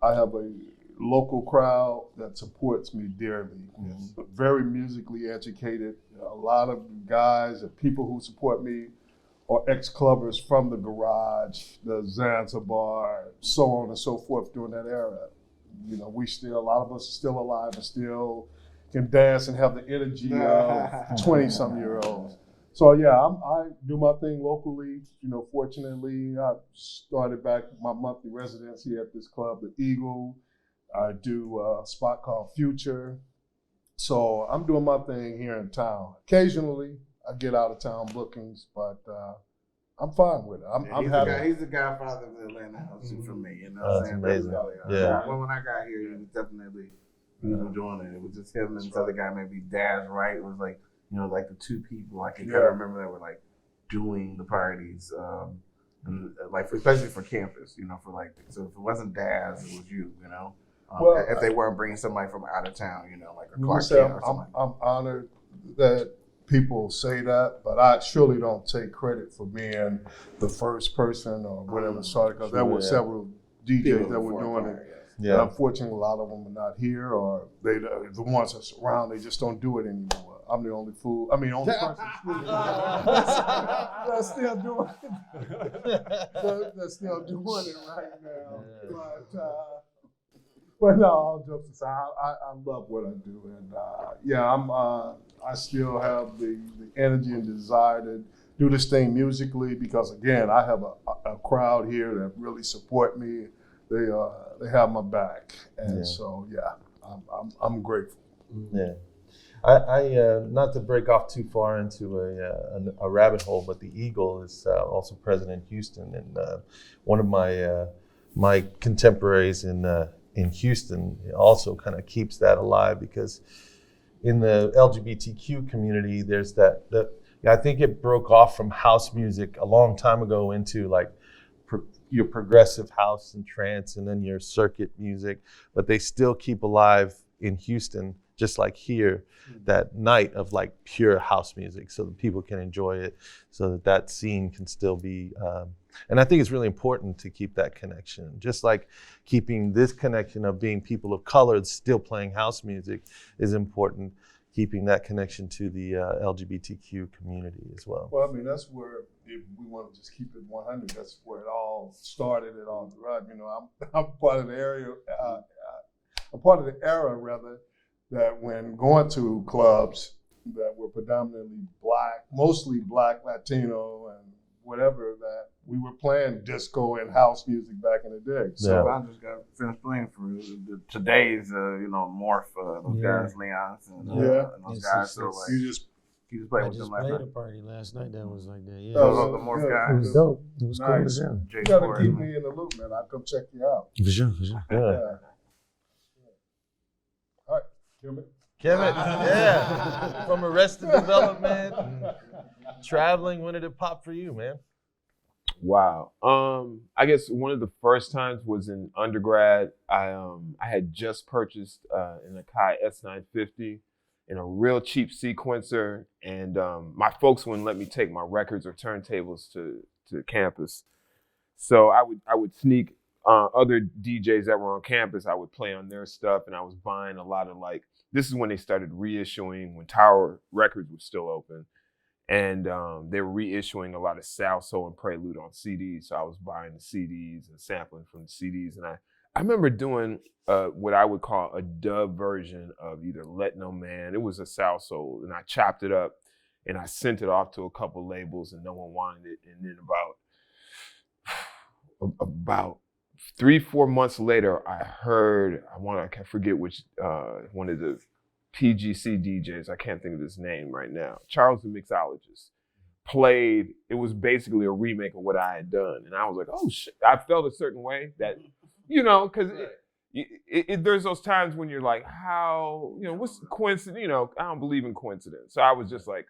I have a local crowd that supports me dearly. It's very musically educated. A lot of guys and people who support me are ex-clubbers from the Garage, the Zanzibar, so on and so forth during that era. A lot of us are still alive and still can dance and have the energy of 20-some-year-olds. So I do my thing locally. Fortunately, I started back my monthly residency at this club, the Eagle. I do a spot called Future. So I'm doing my thing here in town. Occasionally, I get out of town bookings, but I'm fine with it. I'm happy. He's the godfather of the Atlanta house for me. That's amazing. Yeah. When I got here, he was definitely doing it. It was just him and this other guy, maybe Daz Wright. It was like, like the two people I can kind of remember that were like doing the parties, and like especially for campus. So if it wasn't Daz, it was you. If they weren't bringing somebody from out of town, like a Clark Kent or something. I'm honored that people say that, but I surely don't take credit for being the first person or whatever started, because there were several DJs that were doing it. Yeah. And unfortunately, a lot of them are not here, or the ones that's around, they just don't do it anymore. I'm the only fool. Only person that's still doing it. That's still doing it right now. But no, all jokes aside, I love what I do, and I still have the energy and desire to do this thing musically, because again, I have a crowd here that really support me. They have my back, and I'm grateful. Yeah. I not to break off too far into a rabbit hole, but the Eagle is also present in Houston, and one of my contemporaries in Houston also kind of keeps that alive, because in the LGBTQ community, there's that I think it broke off from house music a long time ago into like your progressive house and trance, and then your circuit music, but they still keep alive in Houston, just like here, that night of like pure house music, so that people can enjoy it, so that scene can still be, and I think it's really important to keep that connection, just like keeping this connection of being people of color still playing house music is important. keeping that connection to the LGBTQ community as well. Well, I mean, that's where, if we want to just keep it 100, that's where it all started and all throughout. You know, I'm part of the area, I'm part of the era, rather, that when going to clubs that were predominantly Black, mostly Black, Latino, and whatever, that we were playing disco and house music back in the day. So I just got finished playing for today's, Morph, those guys, Leon's, and those guys. So like, you just played I with just them last played night. a party last night that was like that. Yeah, So the Morph good. guys. it was dope. It was cool as hell. you gotta keep me in the loop, man. I'll come check you out. For sure, for sure. Yeah. All right, Kemit. Kemit, yeah. From Arrested Development, traveling, when did it pop for you, man? Wow. I guess one of the first times was in undergrad. I had just purchased an Alcé S950 in a real cheap sequencer, and my folks wouldn't let me take my records or turntables to campus. So I would sneak other DJs that were on campus. I would play on their stuff, and I was buying a lot of, like, this is when they started reissuing, when Tower Records was still open. And they were reissuing a lot of Salso and Prelude on CDs. So I was buying the CDs and sampling from the CDs. And I remember doing what I would call a dub version of either Let No Man. It was a Salso, and I chopped it up and I sent it off to a couple labels, and no one wanted it. And then about 3-4 months later, I heard, I can't forget which, one of the PGC DJs, I can't think of his name right now, Charles the Mixologist, played, it was basically a remake of what I had done. And I was like, oh shit, I felt a certain way that, because there's those times when you're like, how, what's the coincidence, I don't believe in coincidence. So I was just like,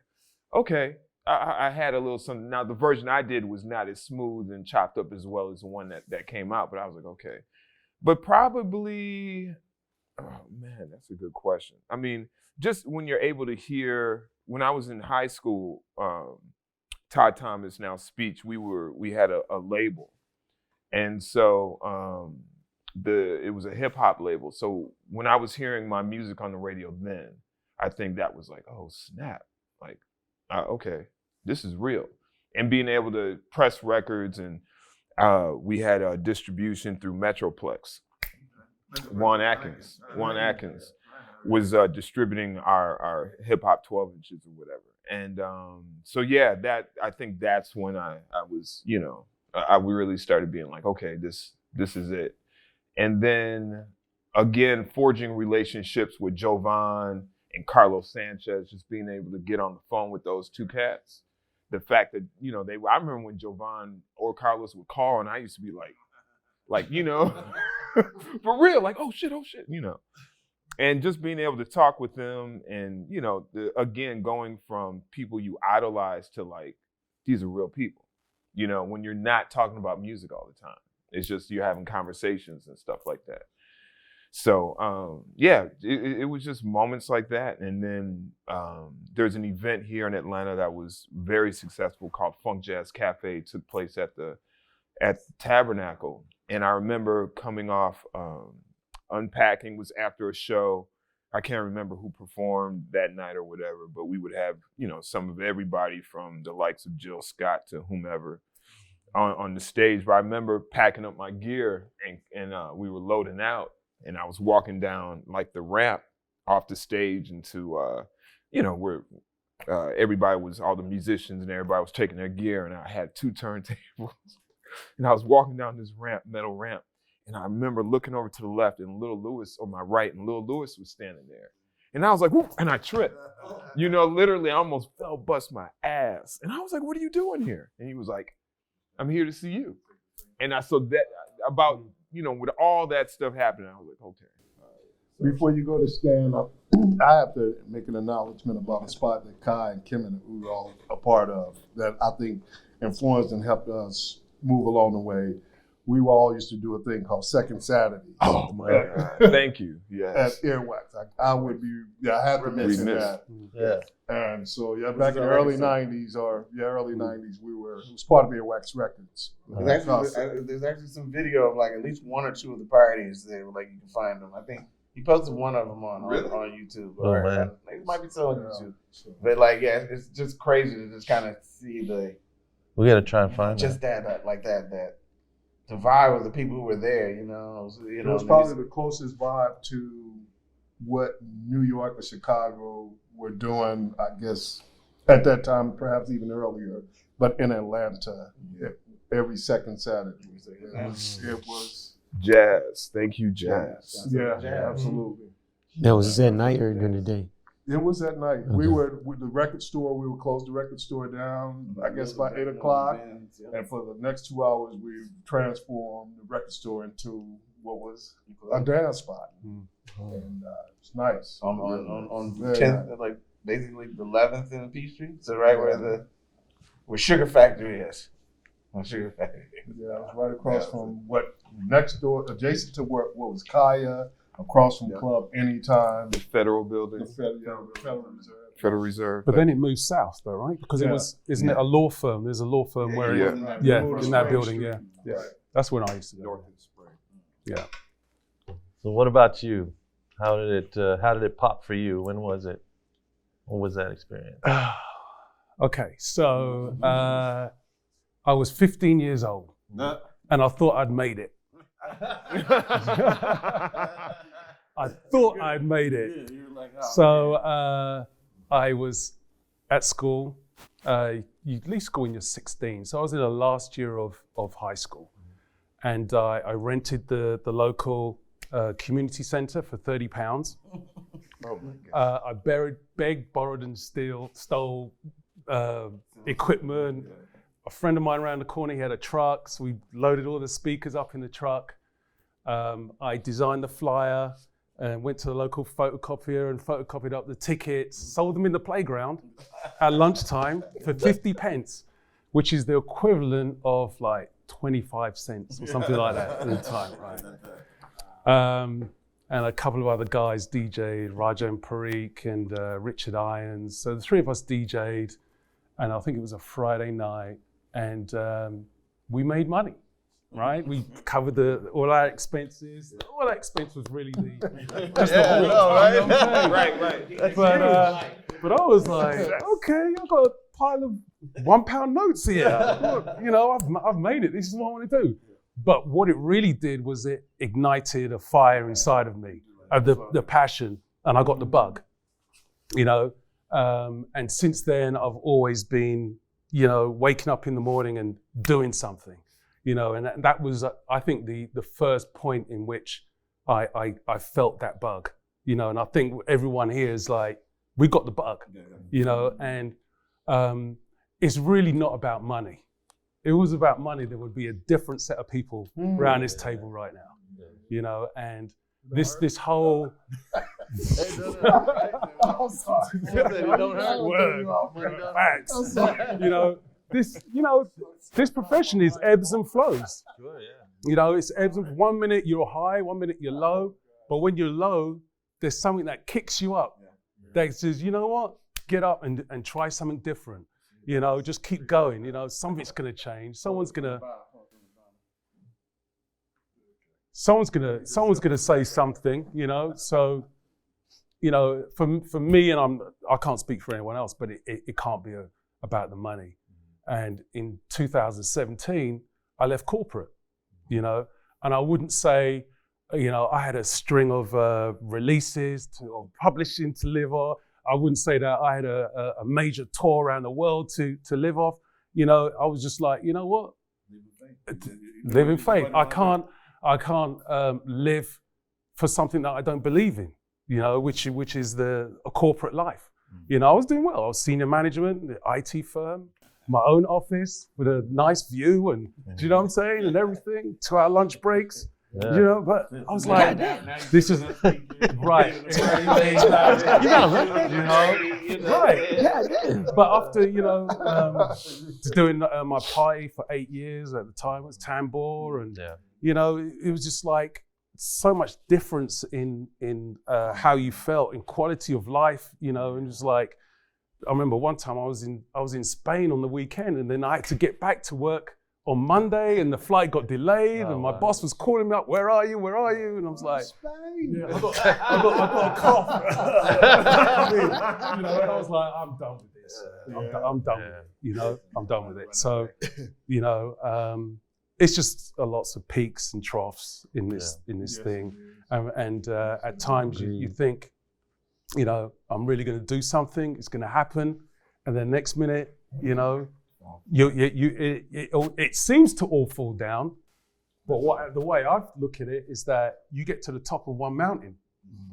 okay, I had a little something. Now the version I did was not as smooth and chopped up as well as the one that came out, but I was like, okay. But probably, oh man, that's a good question. I mean, just when you're able to hear, when I was in high school, Todd Thomas, now Speech, we had a label. And so it was a hip hop label. So when I was hearing my music on the radio then, I think that was like, oh snap, like, okay, this is real. And being able to press records, and we had a distribution through Metroplex. Juan Atkins was distributing our hip hop 12 inches or whatever. And so yeah, I think that's when I was, I really started being like, okay, this is it. And then again, forging relationships with Jovonn and Carlos Sanchez, just being able to get on the phone with those two cats. The fact that, I remember when Jovonn or Carlos would call, and I used to be like, for real, like, oh shit, and just being able to talk with them, and again, going from people you idolize to like, these are real people, when you're not talking about music all the time, it's just you're having conversations and stuff like that. So it was just moments like that. And then there's an event here in Atlanta that was very successful called Funk Jazz Cafe. It took place at the Tabernacle. And I remember coming off unpacking, was after a show. I can't remember who performed that night or whatever, but we would have, some of everybody from the likes of Jill Scott to whomever on the stage. But I remember packing up my gear, and we were loading out, and I was walking down like the ramp off the stage into, where everybody was, all the musicians and everybody was taking their gear, and I had 2 turntables. And I was walking down this ramp, metal ramp, and I remember looking over to the left, and Little Lewis on my right, and Little Lewis was standing there. And I was like, whoop, and I tripped. Literally I almost bust my ass. And I was like, what are you doing here? And he was like, I'm here to see you. And so that, about, with all that stuff happening, I was like, okay. Before you go to stand up, I have to make an acknowledgement about a spot that Kai and Kemit, we were all a part of, that I think influenced and helped us move along the way. We all used to do a thing called Second Saturday. Oh my God! Thank you. Yes. At Earwax, I would be. Yeah, I had to mention that. Yeah. And so back in the early '90s, early '90s, it was part of Earwax Records. There's actually some video of like at least 1 or 2 of the parties there, like you can find them. I think He posted one of them on YouTube. Or, man. It might be still on YouTube. But like, yeah, it's just crazy to just kind of see We gotta try and find just that the vibe of the people who were there. You know, It was probably the closest vibe to what New York or Chicago were doing, I guess, at that time, perhaps even earlier, but in Atlanta, every second Saturday. It was Jazz. Thank you, Jazz. yeah, absolutely. That was at night or during the day? It was at night. Okay. We were with the record store. We would close the record store down, I guess, by 8 o'clock. And for the next 2 hours, we transformed the record store into what was a dance spot. And it's nice. On Very 10th, like basically the 11th in Peachtree. So right where Sugar Factory is. On Sugar Factory. Yeah, it was right across from what next door, adjacent to what was Kaya, across from Club Anytime. The Federal Building. The Federal Reserve. Federal Reserve. But then it moved south, though, right? Because it was, isn't it a law firm? There's a law firm where, in that building, yeah. Right. That's when I used to go. North and Spring. Yeah. So what about you? How did it pop for you? When was it? What was that experience? Okay, so I was 15 years old, and I thought I'd made it. I thought I'd made it. So I was at school. You leave school when you're 16. So I was in the last year of high school. And I rented the local community center for £30. I begged, borrowed, and stole equipment. A friend of mine around the corner, he had a truck, so we loaded all the speakers up in the truck. I designed the flyer and went to the local photocopier and photocopied up the tickets, sold them in the playground at lunchtime for 50 pence, which is the equivalent of like 25 cents or something like that at the time, right? And a couple of other guys DJ'd, Raja and P.U.R.E and Richard Irons. So the three of us DJ'd, and I think it was a Friday night, and we made money, right? We covered all our expenses. All our expense was really just the whole Right. But I was like, okay, I've got a pile of £1 notes here. Look, you know, I've made it. This is what I want to do. But what it really did was it ignited a fire inside of me, the passion, and I got the bug, you know. And since then, I've always been, you know, waking up in the morning and doing something, you know. And that was, I think, the first point in which I felt that bug, you know. And I think everyone here is like, we got the bug, you know. And it's really not about money. If it was about money, there would be a different set of people around this table right now, you know. And this whole facts, you know, this profession is ebbs and flows. You know, it's ebbs and 1 minute you're high, 1 minute you're low, but when you're low, there's something that kicks you up that says, you know what, get up and try something different. You know, just keep going. You know, something's going to change. Someone's going to say something. You know, so, you know, for me, and I can't speak for anyone else, but it can't be about the money. And in 2017, I left corporate. You know, and I wouldn't say, you know, I had a string of releases or publishing to live off. I wouldn't say that I had a major tour around the world to live off. You know, I was just like, you know what? Live in faith. I can't live for something that I don't believe in, you know, which is a corporate life. You know, I was doing well. I was senior management, the IT firm, my own office with a nice view, and do you know what I'm saying? And everything, 2-hour lunch breaks. Yeah. You know, but I was like, this is right. Right. But after, you know, doing my party for 8 years at the time, it was Tambor, and you know, it was just like so much difference in how you felt, in quality of life, you know. And it was like, I remember one time I was in Spain on the weekend, and then I had to get back to work on Monday, and the flight got delayed, and my boss was calling me up, where are you? And I was like, yeah, I got a cough. I mean, and I was like, I'm done with this. I'm done with it. I'm done with it. So, it's just lots of peaks and troughs in this thing, and at times you think, I'm really going to do something. It's going to happen, and then next minute, it seems to all fall down. But the way I look at it is that you get to the top of one mountain.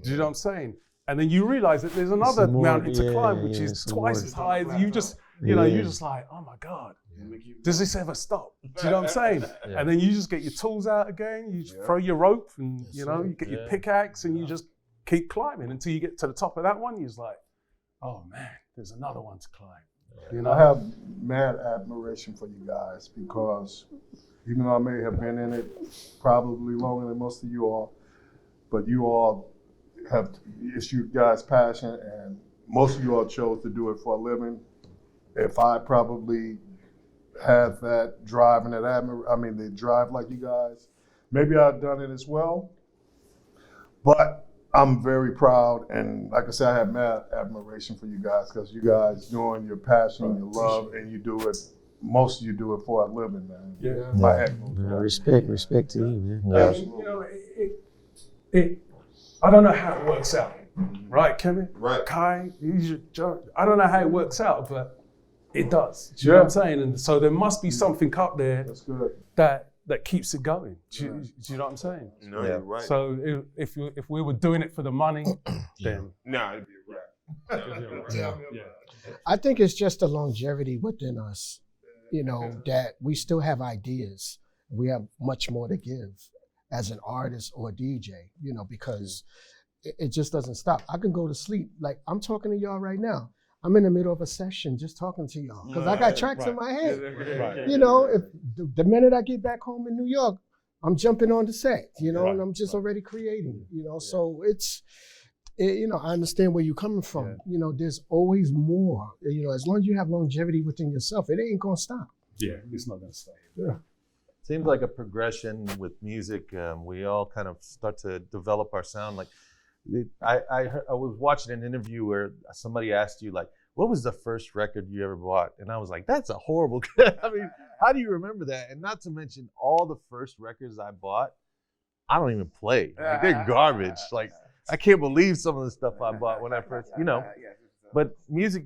Do you know what I'm saying? And then you realize that there's another mountain to climb, which is twice as high. You just, you're just like, oh my God, does this ever stop? Do you know what I'm saying? And then you just get your tools out again. You throw your rope, and you get your pickaxe, and you just keep climbing until you get to the top of that one. You're just like, oh man, there's another one to climb. I have mad admiration for you guys because even though I may have been in it probably longer than most of you all, but you all have, it's you guys' passion, and most of you all chose to do it for a living. If I probably had that drive and that they drive like you guys, maybe I've done it as well, but I'm very proud, and like I said, I have mad admiration for you guys because you guys doing your passion, your love, and you do it. Most of you do it for a living, man. Yeah. My heck. Respect to you, man. I don't know how it works out, right, Kemit? Right. Kai, I don't know how it works out, but it does. Do you know what I'm saying? And so there must be something up there that keeps it going. Do you know what I'm saying? No, you're right. So if we were doing it for the money, then it'd be right. I think it's just the longevity within us, that we still have ideas. We have much more to give as an artist or a DJ, because it just doesn't stop. I can go to sleep. Like I'm talking to y'all right now. I'm in the middle of a session just talking to y'all because I got tracks in my head. If the minute I get back home in New York, I'm jumping on the set, and I'm just already creating, So it's, I understand where you're coming from. There's always more. As long as you have longevity within yourself, it ain't gonna stop. Yeah, it's not gonna stop. Yeah. Seems like a progression with music. We all kind of start to develop our sound. Like I was watching an interview where somebody asked you, like, what was the first record you ever bought? And I was like, that's a horrible. I mean, how do you remember that? And not to mention all the first records I bought, I don't even play. Like, they're garbage. Like, I can't believe some of the stuff I bought when I first, But music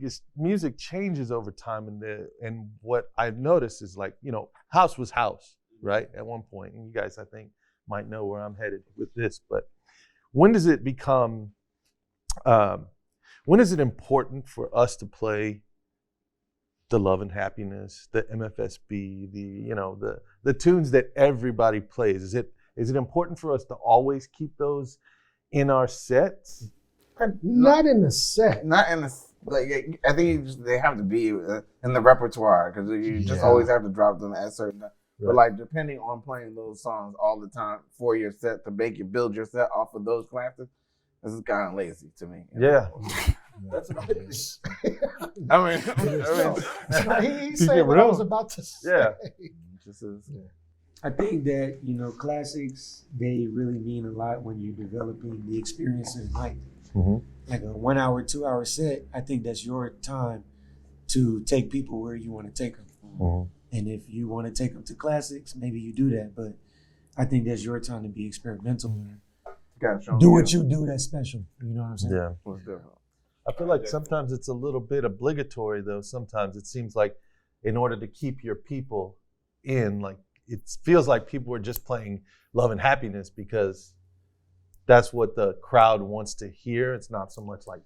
changes over time, and what I've noticed is, like, house was house, right? At one point, and you guys, I think, might know where I'm headed with this. But when does it become? When is it important for us to play the Love and Happiness, the MFSB, the tunes that everybody plays? Is it important for us to always keep those in our sets? Not in the set. Not in the, I think they have to be in the repertoire because you just always have to drop them at certain times. But like, depending on playing those songs all the time for your set to make you build your set off of those classes, this is kind of lazy to me. Yeah. That's what it is. He said what I was about to say. Yeah. I think that, classics, they really mean a lot when you're developing the experience in life. Mm-hmm. Like a 1 hour, 2 hour set, I think that's your time to take people where you want to take them. Mm-hmm. And if you want to take them to classics, maybe you do that. But I think that's your time to be experimental and do what you do that's special. You know what I'm saying? Yeah. I feel like sometimes it's a little bit obligatory, though. Sometimes it seems like in order to keep your people in, like, it feels like people are just playing Love and Happiness because that's what the crowd wants to hear. It's not so much like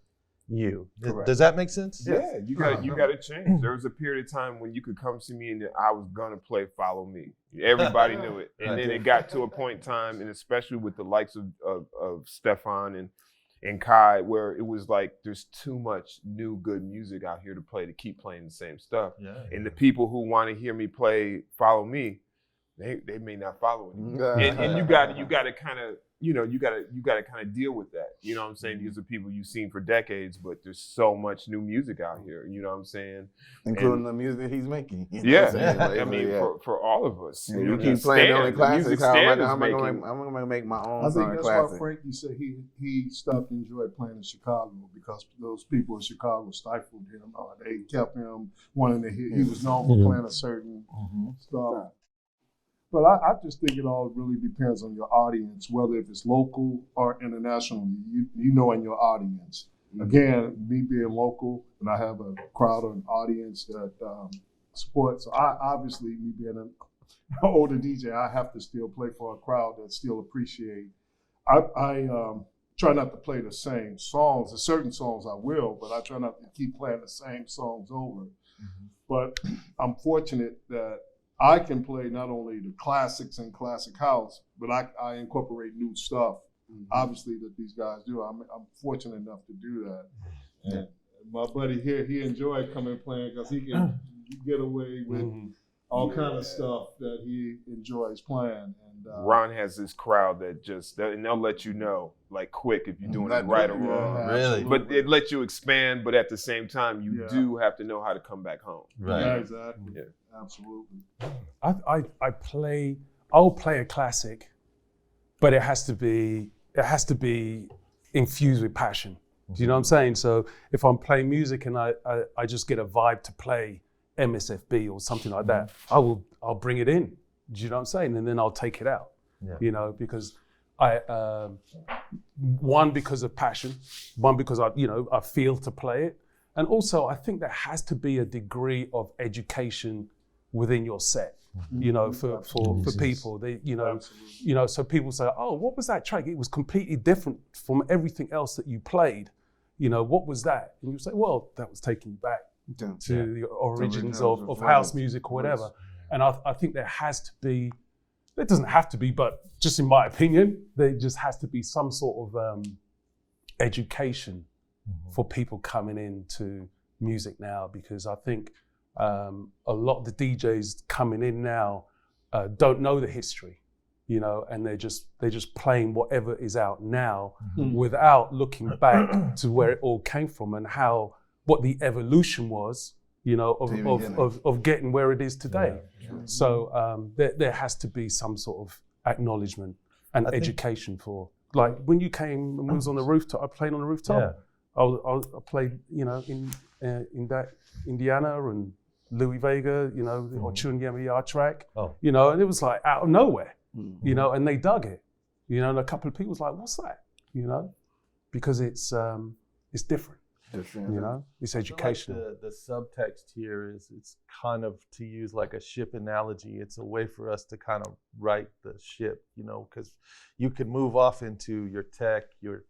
you. Does that make sense? Yeah, you got to change. There was a period of time when you could come see me and I was gonna play Follow Me. Everybody knew it, and then it got to a point in time, and especially with the likes of Stefan and Kai, where it was like there's too much new good music out here to play to keep playing the same stuff. Yeah. And the people who want to hear me play Follow Me, they may not follow it. And you got to kind of you gotta kind of deal with that. You know what I'm saying? These are people you've seen for decades, but there's so much new music out here. You know what I'm saying? Including the music he's making. You know Yeah, what I'm saying? Like, I mean, yeah. for all of us. Yeah, You you know, keep playing the only classics. music How am Stan I is making. gonna make my own I think song that's classic? why Frankie said he stopped to enjoy playing in Chicago, because those people in Chicago stifled him. They kept him wanting to hear. He was known for playing a certain stuff. But I just think it all really depends on your audience, whether if it's local or international. You know, in your audience. Again, me being local, and I have a crowd or an audience that supports. So I obviously, me being an older DJ, I have to still play for a crowd that still appreciate. I try not to play the same songs. There's certain songs I will, but I try not to keep playing the same songs over. But I'm fortunate that I can play not only the classics and classic house, but I incorporate new stuff. Obviously, that these guys do. I'm fortunate enough to do that. And my buddy here, he enjoyed coming playing because he can get away with all kind of stuff that he enjoys playing. And Ron has this crowd that and they'll let you know like quick if you're doing it right or wrong. Really? But it lets you expand, but at the same time, you do have to know how to come back home. Right. Yeah, exactly. Yeah. Absolutely. I'll play a classic, but it has to be infused with passion. Do you know what I'm saying? So if I'm playing music and I just get a vibe to play MSFB or something like that, I'll bring it in. Do you know what I'm saying? And then I'll take it out. Yeah. You know, because one, because of passion, one, because I feel to play it. And also I think there has to be a degree of education within your set. You know, for people, so people say, "Oh, what was that track? It was completely different from everything else that you played. You know, what was that?" And you say, "Well, that was taking you back to the origins of house music or whatever." And I think there has to be. It doesn't have to be, but just in my opinion, there just has to be some sort of education for people coming into music now, because I think. A lot of the DJs coming in now don't know the history, you know, and they're just playing whatever is out now without looking back to where it all came from and what the evolution was, you know, of getting where it is today. Yeah. So there has to be some sort of acknowledgement and education for, like, when you came and was on the rooftop, I played on the rooftop. Yeah. I played, you know, in that Indiana and Louis Vega, you know, or Chun Yemiya track, you know, and it was like out of nowhere, you know, and they dug it, you know, and a couple of people was like, "What's that?" You know, because it's different, you know, it's educational. Like the subtext here is it's kind of, to use like a ship analogy, it's a way for us to kind of right the ship, you know, because you could move off into your tech, your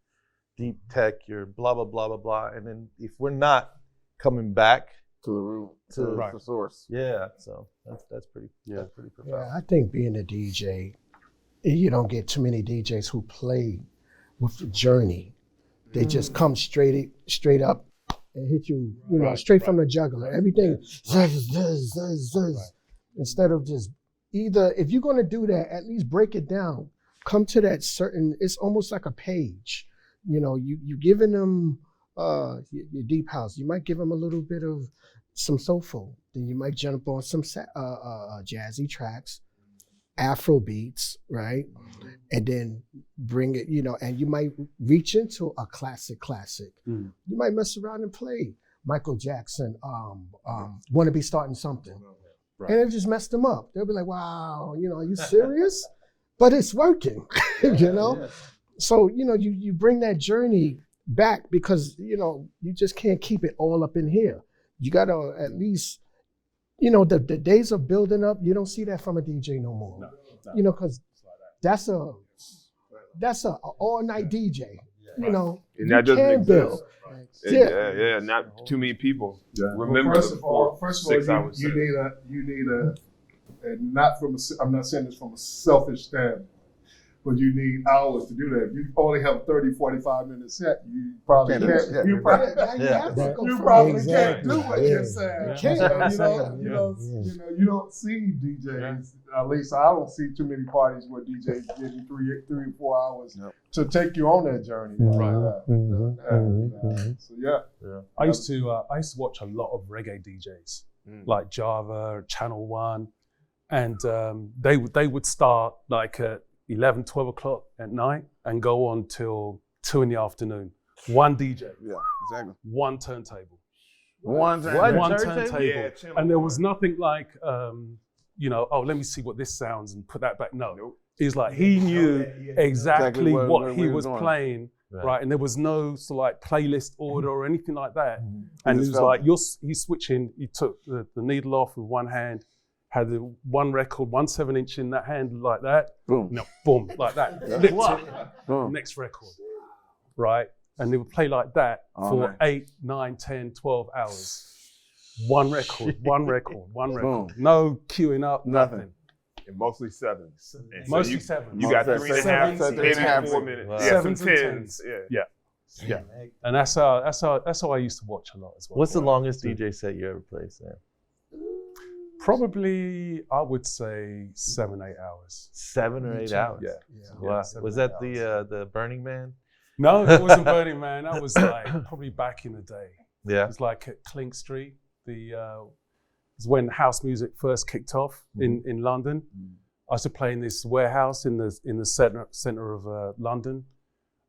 deep tech, your blah, blah, blah, blah, blah. And then if we're not coming back to the root, to the source. Yeah, so that's pretty profound. Yeah, I think being a DJ, you don't get too many DJs who play with the journey. They just come straight up and hit you, you know, straight from the jugular. Everything, instead of just either, if you're going to do that, at least break it down. Come to that certain, it's almost like a page. You know, you giving them your deep house. You might give them a little bit of some soulful. Then you might jump on some jazzy tracks, Afro beats, right? And then bring it, you know, and you might reach into a classic. You might mess around and play Michael Jackson, Wanna Be Starting Something. And it just messed them up. They'll be like, "Wow, you know, are you serious?" But it's working, you know? Yeah. So, you know, you bring that journey back, because, you know, you just can't keep it all up in here. You gotta at least, you know, the days of building up, you don't see that from a DJ no more. No. You know, because that's a all night DJ. You know, and that doesn't exist. Yeah, not too many people remember. Well, first of all, you need a, and not from I'm not saying this from a selfish standpoint, but you need hours to do that. If you only have 30, 45-minute set, you probably can't. Yeah. You probably, you probably can't do what you're saying. You don't see DJs. At least I don't see too many parties where DJs give you 3 or 4 hours to take you on that journey. So yeah. I used to watch a lot of reggae DJs like Java, Channel One, and they would start like at 11, 12 o'clock at night and go on till 2 in the afternoon. One DJ, one turntable. One turntable. Yeah, and there was nothing like, let me see what this sounds and put that back. No, it's like he knew exactly what he was playing, right? And there was no sort of like playlist order or anything like that. And it was like, he's switching, he took the needle off with one hand, had the one record, 1 7-inch in that hand like that. Boom. No, boom, like that. Flipped it, next record, right? And they would play like that for 8, 9, 10, 12 hours. One record. Boom. No queuing up, nothing. And mostly sevens. And so Mostly sevens. You got 3.5, 10 and 4 minutes. Wow. Yeah, some Sevens and tens. Yeah. And that's how I used to watch a lot as well. What's the longest DJ set you ever played, Sam? Probably, I would say 7, 8 hours. 7 or 8 hours? Yeah. Wow. Was that 7, 8 hours. the Burning Man? No, it wasn't Burning Man. That was like probably back in the day. Yeah. It was like at Clink Street. It was when house music first kicked off in London. I used to play in this warehouse in the center of London.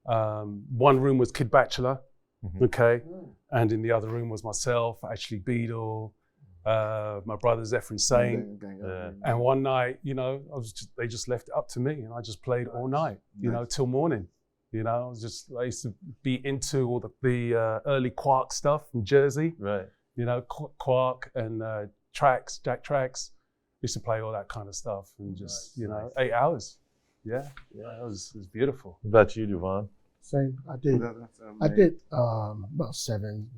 One room was Kid Bachelor, okay, and in the other room was myself, actually Beadle, my brother Zeff and Saint. And one night, they just left it up to me, and I just played all night, till morning. I used to be into all the early Quark stuff from Jersey. Right. Quark and Jack Tracks. Used to play all that kind of stuff and just, 8 hours. Yeah, it was beautiful. What about you, Jovonn? Same. I did about 7,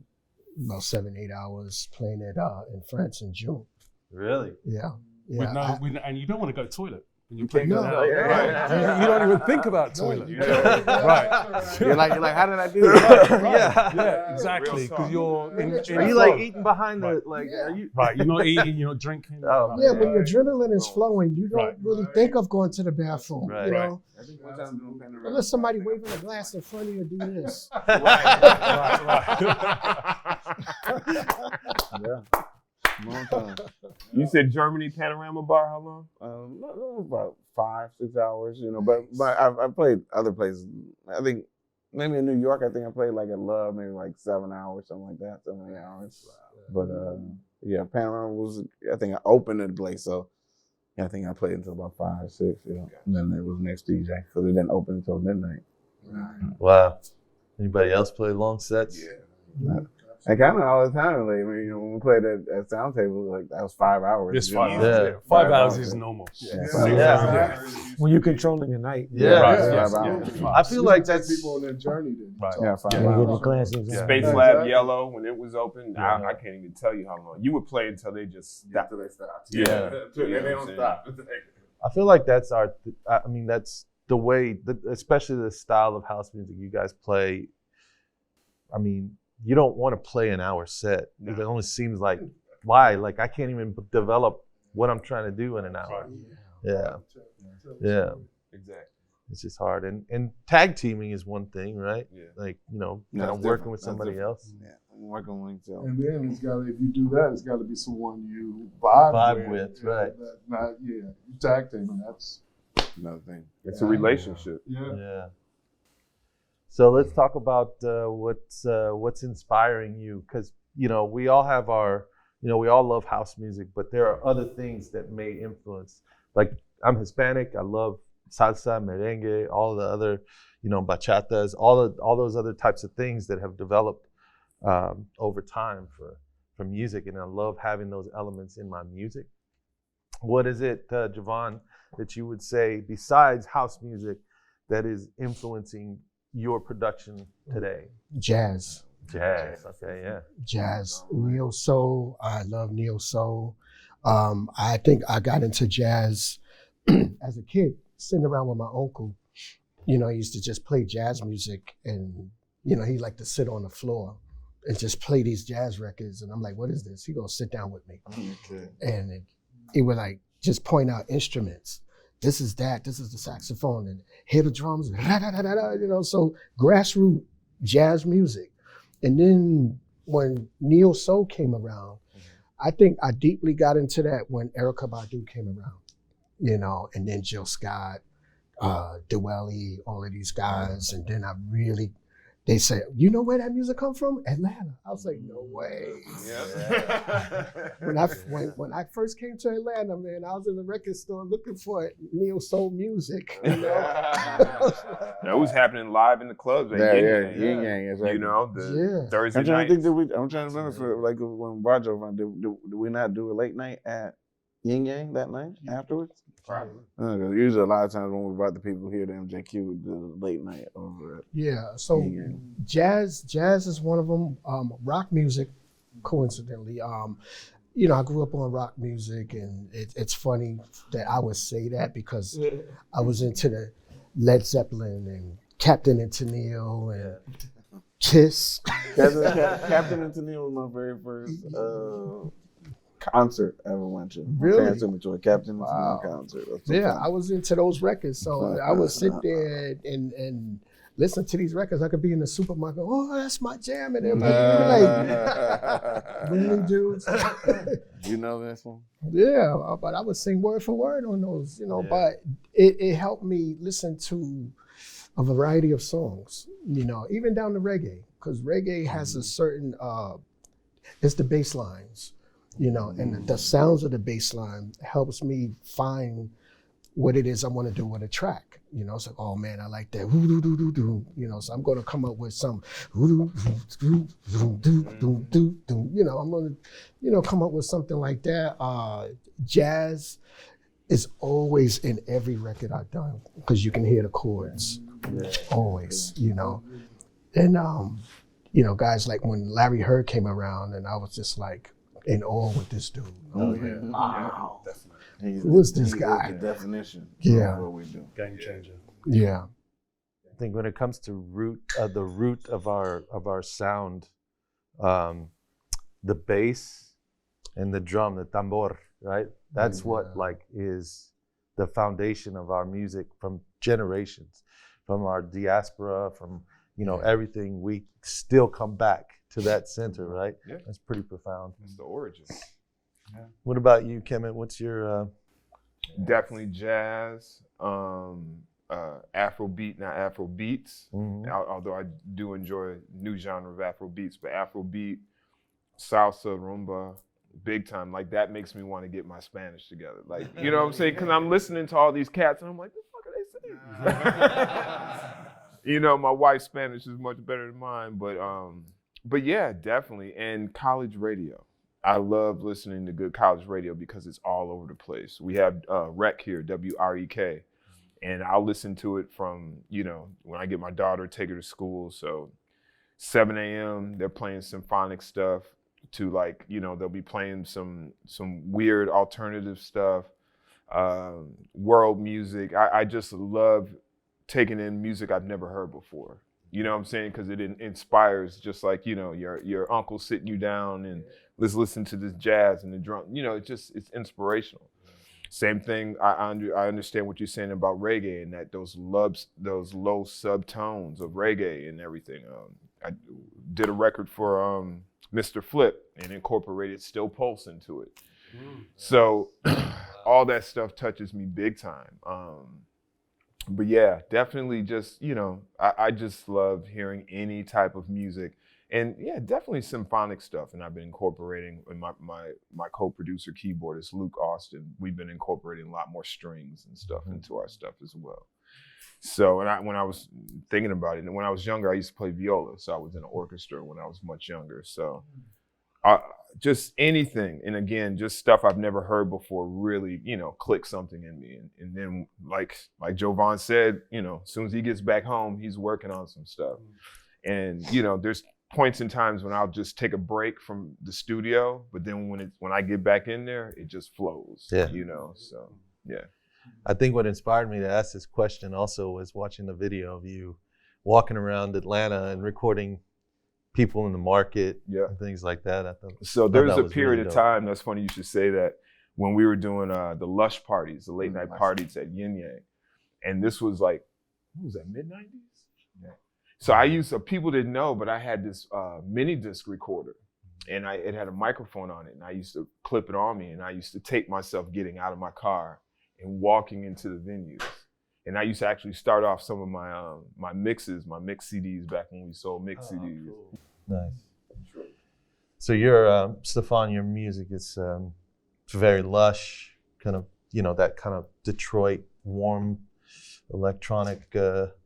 8 hours playing it in France in June. Really? Yeah. And you don't want to go toilet. When you play No. You don't even think about toilet. Right. You're like, how did I do that? Yeah, exactly. Because you're Are you like eating behind the Are you? Right. You're not eating. You're not drinking. Oh, Yeah, when your adrenaline is flowing, you don't really think of going to the bathroom. Right. I think one time doing panorama. Unless somebody waving a glass in front of you, do this. Yeah. Long time. You said Germany Panorama Bar, how long? About 5, 6 hours, but I've played other places. I think maybe in New York, I think I played like at Love, maybe like 7 hours, something like that, 7, 8 hours. But Panorama was, I think I opened the place, so I think I played until about 5, 6, and then it was next DJ, so they didn't open until midnight. Wow. Anybody else play long sets? Yeah. I kind of all the time. Like, when we played at Roundtable, like that was 5 hours. It's 5 hours. Yeah. Yeah. 5 hours is normal. Yeah. When you're controlling your night. Yeah. Right. 5 hours. I feel like that's people on their journey. Yeah, 5 Getting hours. the classics. Yeah. Space Lab Yellow, when it was open, I can't even tell you how long. You would play until they just stopped. Until they stopped. Yeah. And they don't stop. I feel like that's that's the way, especially the style of house music you guys play. I mean, you don't want to play an hour set. It only seems like, why? Like, I can't even develop what I'm trying to do in an hour. Yeah. Exactly. It's just hard. And tag teaming is one thing, right? Yeah. like, kind of That's working with different. somebody That's else. Yeah, I'm working with you. And then if you do that, it's got to be someone you vibe with, right. You tag team, that's Another thing. It's a relationship. Yeah. So let's talk about what's inspiring you, because we all have we all love house music, but there are other things that may influence. Like, I'm Hispanic, I love salsa, merengue, all the other, bachatas, all those other types of things that have developed over time for music, and I love having those elements in my music. What is it, Jovonn, that you would say besides house music that is influencing your production today? Jazz. Okay, yeah. Jazz. Neo soul. I love neo soul. I think I got into jazz as a kid, sitting around with my uncle. he used to just play jazz music, and he liked to sit on the floor and just play these jazz records. And I'm like, what is this? He goes, sit down with me. Okay. And he would like just point out instruments. This is that. This is the saxophone, and hear the drums. So grassroots jazz music. And then when neo soul came around, I think I deeply got into that when Erykah Badu came around, and then Jill Scott, Dwelly, all of these guys, and then they said, you know where that music come from? Atlanta. I was like, no way. When I first came to Atlanta, man, I was in the record store looking for neo soul music. That was happening live in the clubs. Yin Yang, exactly. The Thursday I'm trying night. to think. I'm trying to remember for like when Jovonn did we not do a late night at Yin Yang that night afterwards? Probably. Usually a lot of times when we brought the people here to MJQ, we do the late night over at So Yin Yang. jazz is one of them. Rock music, coincidentally. I grew up on rock music, and it's funny that I would say that because I was into the Led Zeppelin and Captain and Tennille and Kiss. Captain and Tennille was my very first concert I ever went to. Really? My parents took me to a Captain and Tennille concert. I was into those records, so I would sit there and listen to these records. I could be in the supermarket, oh, that's my jam, and everybody would be like, really, dudes? You know this one? Yeah, but I would sing word for word on those, but it helped me listen to a variety of songs, even down to reggae, because reggae has a certain, it's the bass lines, and the sounds of the bass line helps me find what it is I want to do with a track. It's like, oh man, I like that. So I'm going to come up with some, I'm going to, come up with something like that. Jazz is always in every record I've done because you can hear the chords, always, And, guys like when Larry Heard came around, and I was just like in awe with this dude. Wow. Definitely. Who is this guy? The definition Yeah. of what we do. Game changer. Yeah. I think when it comes to the root of our sound, the bass and the drum, the tambor, right? That's what is the foundation of our music from generations, from our diaspora, from everything. We still come back to that center, right? Yeah. That's pretty profound. It's the origin. What about you, Kemit? What's your Definitely jazz, Afrobeat, not Afro beats. Although I do enjoy new genre of Afro beats, but Afrobeat, salsa, rumba, big time. Like that makes me want to get my Spanish together. Like, you know what I'm saying? Because I'm listening to all these cats and I'm like, what the fuck are they saying? My wife's Spanish is much better than mine, but yeah, definitely. And college radio. I love listening to good college radio because it's all over the place. We have REC here, W-R-E-K, and I'll listen to it from, when I get my daughter, take her to school. So 7 a.m., they're playing symphonic stuff to they'll be playing some weird alternative stuff, world music. I just love taking in music I've never heard before. You know what I'm saying? Because it inspires, just like, your uncle sitting you down and let's listen to this jazz and the drum. It's inspirational. Same thing, I understand what you're saying about reggae and that those low subtones of reggae and everything. I did a record for Mr. Flip and incorporated Still Pulse into it. So all that stuff touches me big time. But yeah, definitely just, I just love hearing any type of music. And yeah, definitely symphonic stuff. And I've been incorporating, in my co-producer keyboardist, Luke Austin, we've been incorporating a lot more strings and stuff into our stuff as well. So, and when I was thinking about it, and when I was younger, I used to play viola. So I was in an orchestra when I was much younger. So just anything. And again, just stuff I've never heard before really, click something in me. And then like Jovonn said, as soon as he gets back home, he's working on some stuff. And, there's points in times when I'll just take a break from the studio, but then when I get back in there, it just flows, so yeah. I think what inspired me to ask this question also was watching the video of you walking around Atlanta and recording people in the market and things like that. So there's a period of time, that's funny you should say that, when we were doing the Lush parties, the late night parties at Yin Yang. And this was like, what was that, mid-90s? Yeah. So people didn't know, but I had this mini disc recorder, and it had a microphone on it, and I used to clip it on me, and I used to tape myself getting out of my car and walking into the venues. And I used to actually start off some of my mix CDs back when we sold mix CDs. Cool. Nice. So your Stefan, your music is it's very lush, kind of, that kind of Detroit warm electronic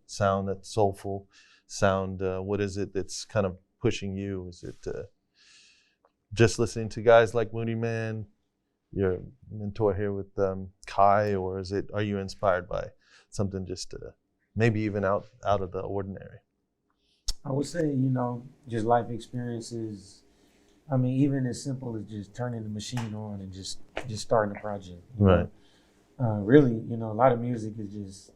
sound, that soulful sound. What is it that's kind of pushing you? Is it just listening to guys like Moody Man, your mentor here with Kai, or are you inspired by something just maybe even out of the ordinary? I would say, just life experiences. I mean, even as simple as just turning the machine on and just starting a project. Right. Really, a lot of music is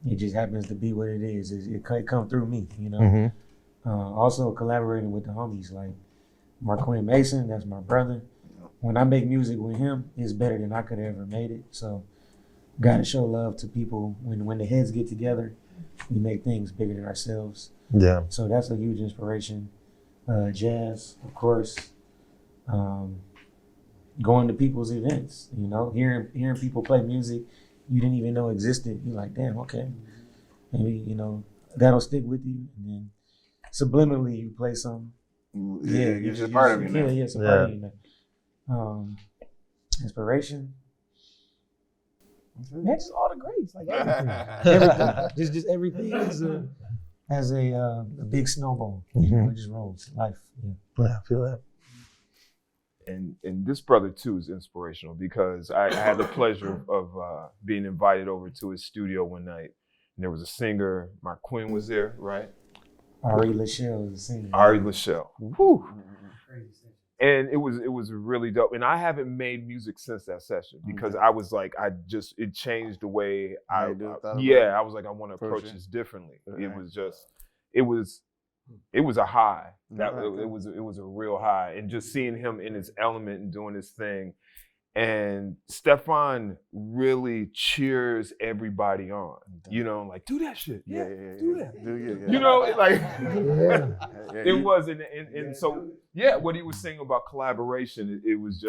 it just happens to be what it is. It come through me, Mm-hmm. Also collaborating with the homies like Marquin Mason, that's my brother. When I make music with him, it's better than I could have ever made it. So, gotta show love to people. When the heads get together, we make things bigger than ourselves. Yeah. So that's a huge inspiration. Jazz, of course. Going to people's events, hearing people play music you didn't even know existed. You're like, damn, okay. Maybe, that'll stick with you. And then subliminally you play something. Yeah, you're just part of it now. Yeah, it's a part of you now. Inspiration. Man, just all the greats, like everything. Just everything has a big snowball. It just rolls. Life. Yeah, I feel that. And this brother too is inspirational, because I had the pleasure of being invited over to his studio one night, and there was a singer. My queen was there, right? Ari Lachelle was the singer. Ari Lachelle. Woo. And it was really dope. And I haven't made music since that session, because I was like, it changed the way I was like, I want to approach this differently. Right. It was a high. It was a real high. And just seeing him in his element and doing his thing. And Stefan really cheers everybody on, like, do that shit. Yeah, do that. It was, and so, what he was saying about collaboration, it was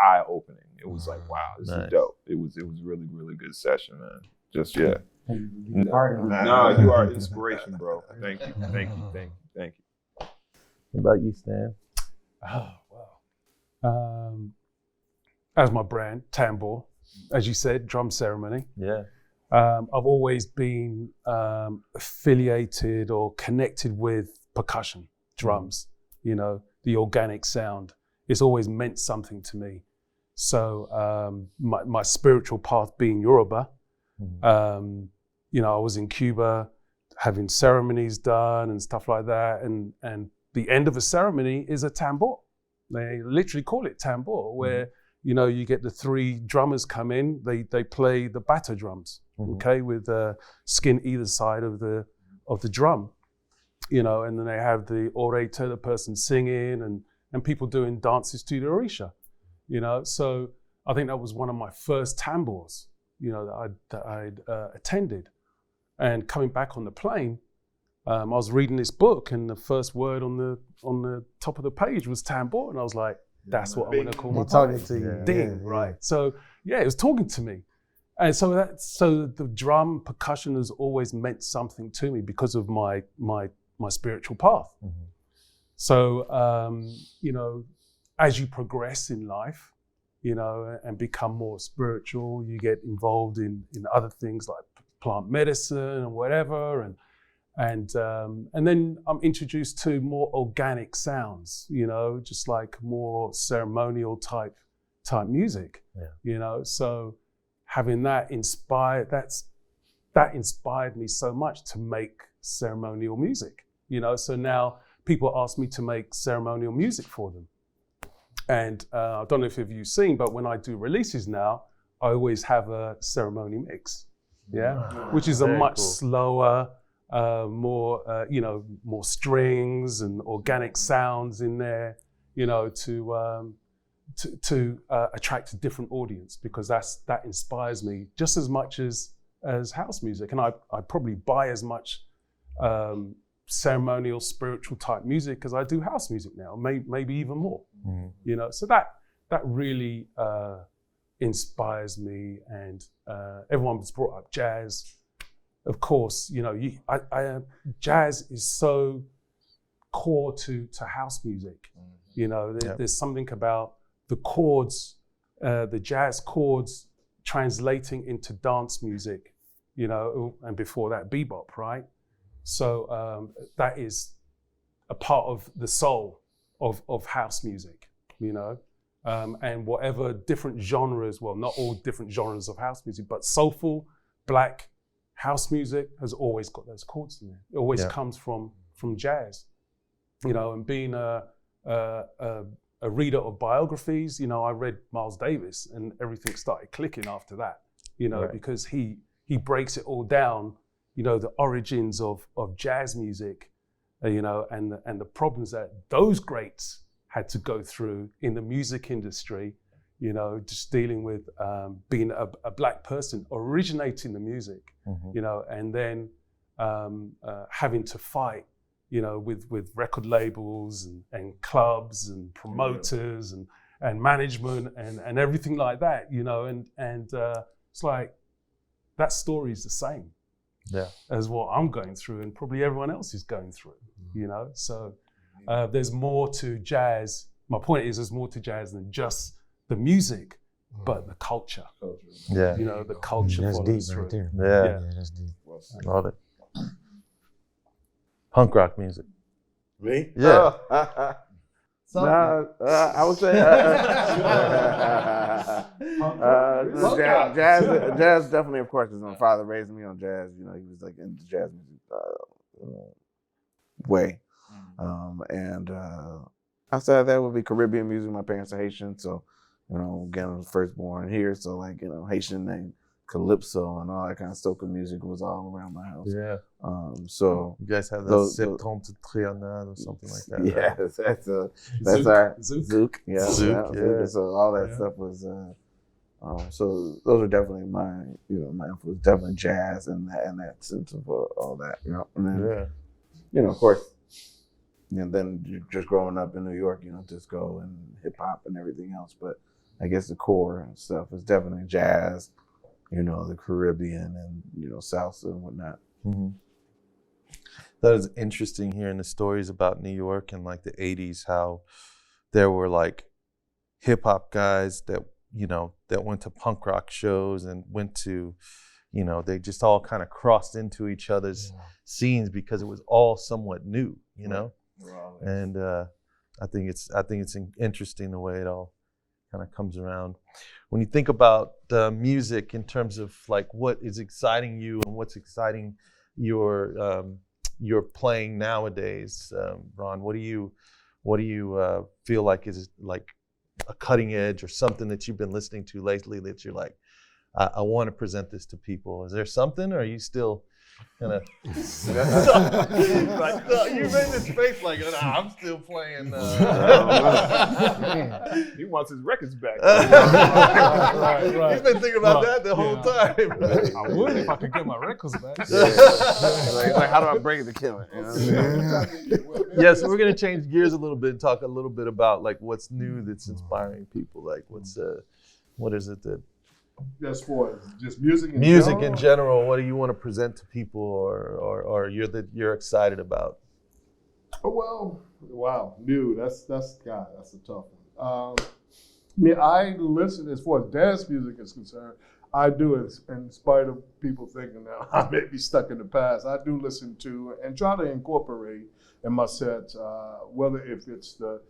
eye opening. It was like, wow, this is dope. It was really, really good session, man. Just, yeah. No, you are inspiration, bro. Thank you. What about you, Stan? Oh, wow. As my brand, Tambor, as you said, drum ceremony. Yeah. I've always been affiliated or connected with percussion, drums, the organic sound. It's always meant something to me. So my spiritual path being Yoruba, I was in Cuba having ceremonies done and stuff like that. And the end of a ceremony is a tambor. They literally call it tambor, where you get the three drummers come in, they play the batter drums, okay, with skin either side of the drum, and then they have the orator, the person singing, and people doing dances to the orisha, So I think that was one of my first tambors, that I'd attended. And coming back on the plane, I was reading this book, and the first word on the top of the page was tambor, and I was like, that's what I'm going to call my talking to you. Ding, right? So it was talking to me, and so the drum percussion has always meant something to me because of my spiritual path. So as you progress in life, and become more spiritual, you get involved in other things like plant medicine and whatever, and then I'm introduced to more organic sounds, just like more ceremonial type music, So having that inspired me so much to make ceremonial music, So now people ask me to make ceremonial music for them, and I don't know if you've seen, but when I do releases now, I always have a ceremony mix, which is a Very much cool. slower, more more strings and organic sounds in there, to attract a different audience, because that inspires me just as much as house music. And I probably buy as much ceremonial, spiritual type music as I do house music now, maybe even more. So that really inspires me. And everyone was brought up jazz. Of course, jazz is so core to house music. There's something about the chords, the jazz chords translating into dance music, and before that bebop, right? So that is a part of the soul of house music, and whatever different genres, well, not all different genres of house music, but soulful, black house music has always got those chords in there. It always comes from jazz, and being a reader of biographies, I read Miles Davis, and everything started clicking after that, because he breaks it all down, the origins of jazz music, and the problems that those greats had to go through in the music industry, just dealing with being a black person originating the music, and then having to fight, with record labels and clubs and promoters and management and everything like that, and it's like that story is the same as what I'm going through and probably everyone else is going through, So there's more to jazz. My point is there's more to jazz than just the music, but the culture. Yeah. The culture That's follows deep right through. there. Yeah. That's deep. Love it. Punk rock music. Me? Yeah. I would say jazz definitely, of course, because my father raised me on jazz. He was like into jazz music way. And outside of that would be Caribbean music. My parents are Haitian, so again, I was firstborn here, so like Haitian and calypso and all that kind of soca music was all around my house. Yeah. So you guys have the Septembre Triennale or something like that. Yeah, right? that's our Zouk. Yeah, Zouk, yeah. So all that stuff was. So those are definitely my influence. Definitely jazz and that sense of all that. And then, of course. And then just growing up in New York, disco and hip hop and everything else. But I guess the core and stuff is definitely jazz, the Caribbean and, salsa and whatnot. Mm-hmm. That is interesting hearing the stories about New York in like the 80s, how there were like hip hop guys that, that went to punk rock shows and went to, they just all kind of crossed into each other's scenes because it was all somewhat new, And I think it's interesting the way it all kind of comes around. When you think about the music in terms of like what is exciting you and what's exciting your playing nowadays, Ron, what do you feel like is like a cutting edge or something that you've been listening to lately that you're like, I want to present this to people? Is there something, or are you still kind of like, no, you made this face like, I'm still playing. He wants his records back. Right. He's been thinking about that the whole time. I would if I could get my records back. Like, how do I bring it to Kemit? Yeah, so we're gonna change gears a little bit and talk a little bit about like what's new that's inspiring people. Like what is it that Just for just music in general, what do you want to present to people or you're excited about? Oh, well, wow, new. That's a tough one. I listen, as far as dance music is concerned, I do it in spite of people thinking that I may be stuck in the past. I do listen to and try to incorporate in my sets, whether if it's the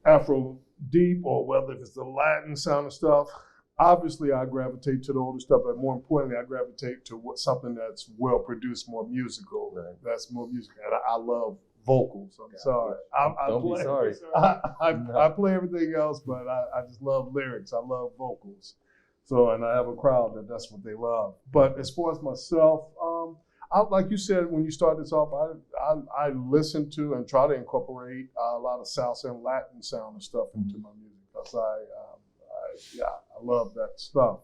Afro deep or whether if it's the Latin sound of stuff. Obviously, I gravitate to the older stuff, but more importantly, I gravitate to something that's well produced, more musical. Right. That's more musical, and I love vocals. I'm sorry. Don't be sorry. I play everything else, but I just love lyrics. I love vocals. So, and I have a crowd that's what they love. But as far as myself, like you said, when you start this off, I listen to and try to incorporate a lot of salsa and Latin sound and stuff into my music because I love that stuff.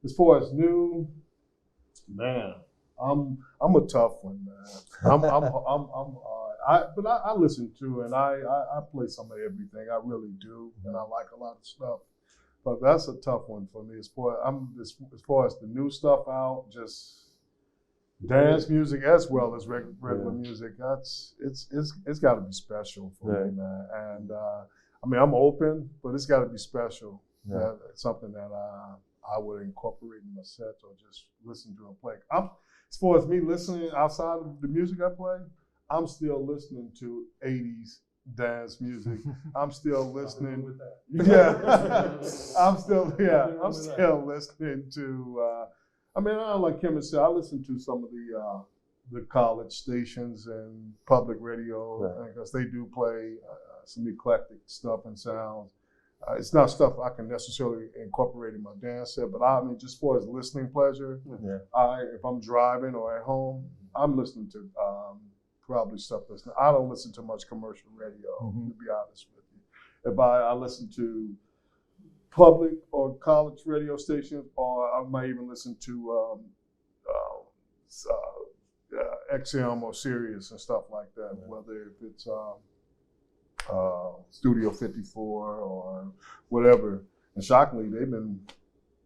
As far as new, man, I'm a tough one, man. But I listen to and I play some of everything. I really do, and I like a lot of stuff. But that's a tough one for me. As far as the new stuff out, just dance music as well as regular music. It's got to be special for me, man. And I mean, I'm open, but it's got to be special. Yeah. It's something that I would incorporate in my sets or just listen to and play. As far as me listening outside of the music I play, I'm still listening to 80s dance music. I'm still listening. I'm still listening to. I mean, like Kemit said, I listen to some of the college stations and public radio because they do play some eclectic stuff and sounds. It's not stuff I can necessarily incorporate in my dance set, but I mean, just as far as listening pleasure, if I'm driving or at home, I'm listening to probably stuff I don't listen to much commercial radio, to be honest with you. If I listen to public or college radio stations, or I might even listen to XM or Sirius and stuff like that, whether if it's Studio 54 or whatever. And shockingly, they've been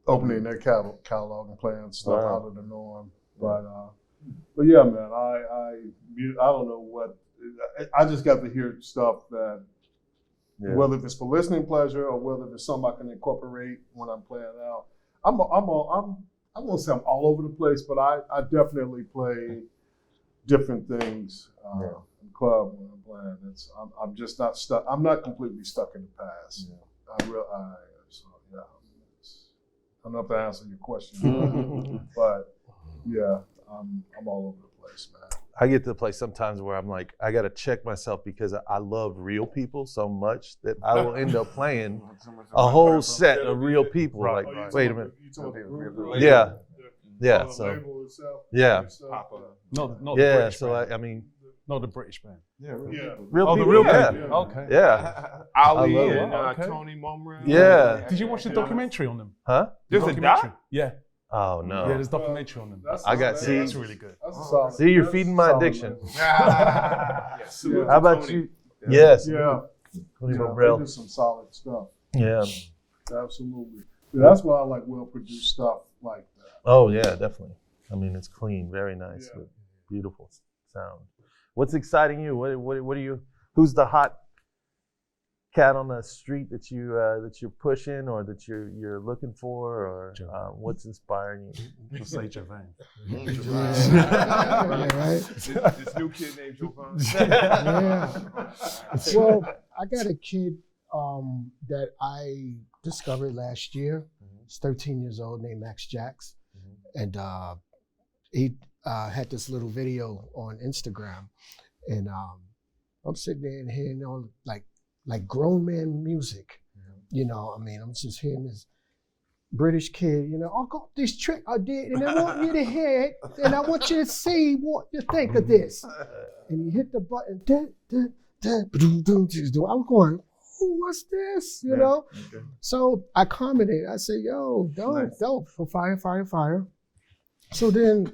opening their catalog and playing stuff out of the norm. But yeah, man, I don't know what, I just got to hear stuff that, whether it's for listening pleasure or whether it's something I can incorporate when I'm playing out. I won't say I'm all over the place, but I definitely play different things in the club when I'm playing. I'm just not stuck. I'm not completely stuck in the past. I don't know if I answered your question, but yeah, I'm all over the place, man. I get to the place sometimes where I'm like, I got to check myself because I love real people so much that I will end up playing a whole set of real people. Like, wait a minute. Yeah. So, yeah. Not the British so band. I mean. Not the British band. Real people. The real yeah. people. Okay. Yeah. Ali love and it. Tony Mumra. Yeah. Did you watch the documentary on them? Huh? There's a doc? Yeah. Oh, no. Yeah, there's a documentary on them. I got see. That's really good. See, you're feeding my addiction. How How about you? Yes. Yeah. Tony They Mumra. do some solid stuff. Yeah. Absolutely. Yeah, that's why I like well-produced stuff like that. Oh, yeah, definitely. I mean, it's clean, very nice, with beautiful sound. What's exciting you? What are you? Who's the hot cat on the street that you're pushing, or that you're looking for, or what's inspiring you? Just say Jovonn. This new kid named Jovonn. Well, I got a kid that I discovered last year. He's 13 years old, named Max Jax, and he had this little video on Instagram, and I'm sitting there and hearing all like grown man music. You know, I mean, I'm just hearing this British kid, you know, I got this trick I did, and I want you to hear it, and I want you to see what you think of this. And he hit the button. I was going, oh, what's this? You know? Okay. So I commented. I said, yo, dope, for fire. So then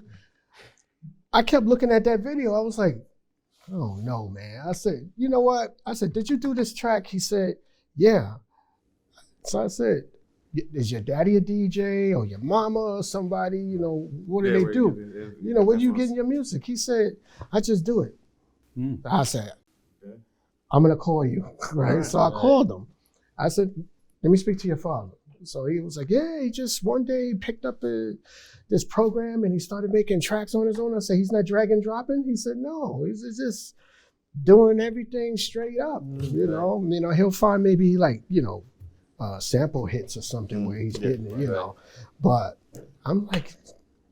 I kept looking at that video. I was like, oh no, man. I said, you know what? I said, did you do this track? He said, yeah. So I said, is your daddy a DJ or your mama or somebody? You know, what do they do? You know, where do you getting your music? He said, I just do it. I said, I'm gonna call you, right? So I called him. I said, let me speak to your father. So he was like, yeah, he just one day picked up this program and he started making tracks on his own. I said, he's not drag and dropping? He said, no, he's just doing everything straight up. You know, he'll find maybe like, you know, sample hits or something where he's getting it, you know. But I'm like,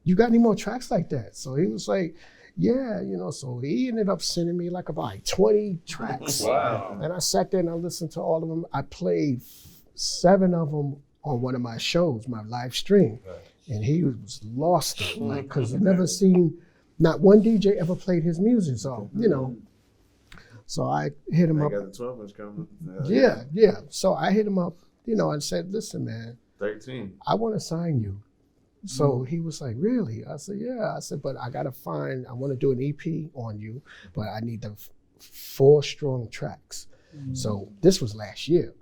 you got any more tracks like that? So he was like, yeah, you know, so he ended up sending me like about 20 tracks. Wow. And I sat there and I listened to all of them. I played 7 of them on one of my shows, my live stream, and he was lost it, like, because I've never seen, not one DJ ever played his music, so, you know. So I hit him I up. got the 12-inch coming. Yeah. So I hit him up, you know, and said, listen, man, 13. I want to sign you. So he was like, really? I said, yeah. I said, but I got to I want to do an EP on you, but I need the 4 strong tracks. So this was last year.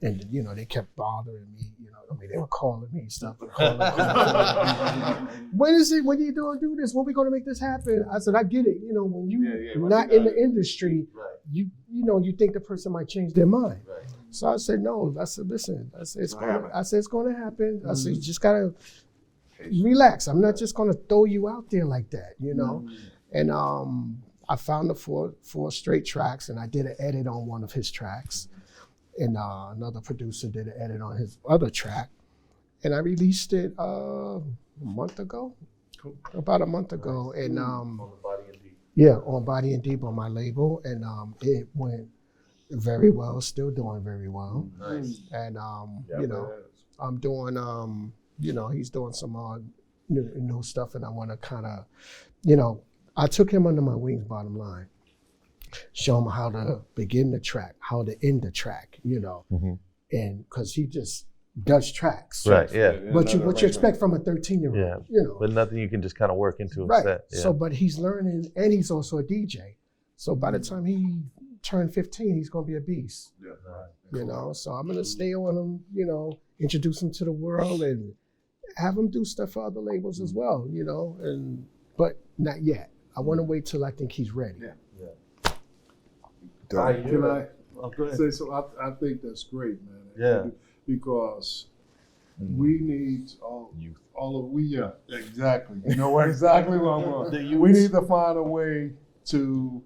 And, you know, they kept bothering me, you know, I mean, they were calling me, stuff. When is it, when you do this? When we going to make this happen? I said, I get it. You know, when you're not in the industry, you know, you think the person might change their mind. Right. So I said, no. I said, listen, it's going to happen. I said, you just got to relax. I'm not just going to throw you out there like that, you know? And I found the four straight tracks, and I did an edit on one of his tracks. And another producer did an edit on his other track. And I released it a month ago, about a month ago. And On the Body and Deep. yeah, on Body and Deep on my label. And it went very well, still doing very well. Nice. And, you know, I'm doing, you know, he's doing some new stuff, and I want to kind of, you know, I took him under my wings, bottom line. Show him how to begin the track, how to end the track, you know, and because he just does tracks. Right, yeah. But what you expect from a 13-year-old, Yeah. you know. But nothing you can just kind of work into a Right. set. Yeah. So, but he's learning, and he's also a DJ. So by the time he turned 15, he's going to be a beast. Yeah. You know, so I'm going to stay on him, you know, introduce him to the world and have him do stuff for other labels as well, you know, but not yet. I want to wait till I think he's ready. Yeah. Can I go ahead. say so? I think that's great, man. Yeah. Because we need exactly. You know exactly what I'm going. We need to find a way to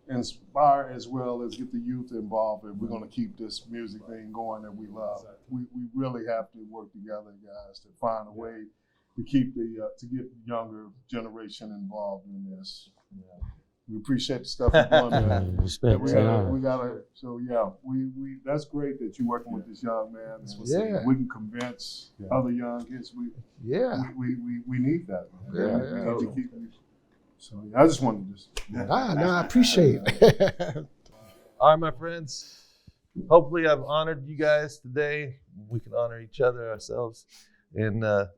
inspire as well as get the youth involved, and we're going to keep this music thing going that we love. We really have to work together, guys, to find a way to keep to get the younger generation involved in this. Yeah. We appreciate the stuff you're doing, man. Respect. We gotta. So yeah, we. That's great that you're working with this young man. Yeah. We can convince other young kids. We need that. Man. We need to keep. So yeah, I just wanted to just. I appreciate it. All right, my friends. Hopefully, I've honored you guys today. We can honor each other, ourselves, and I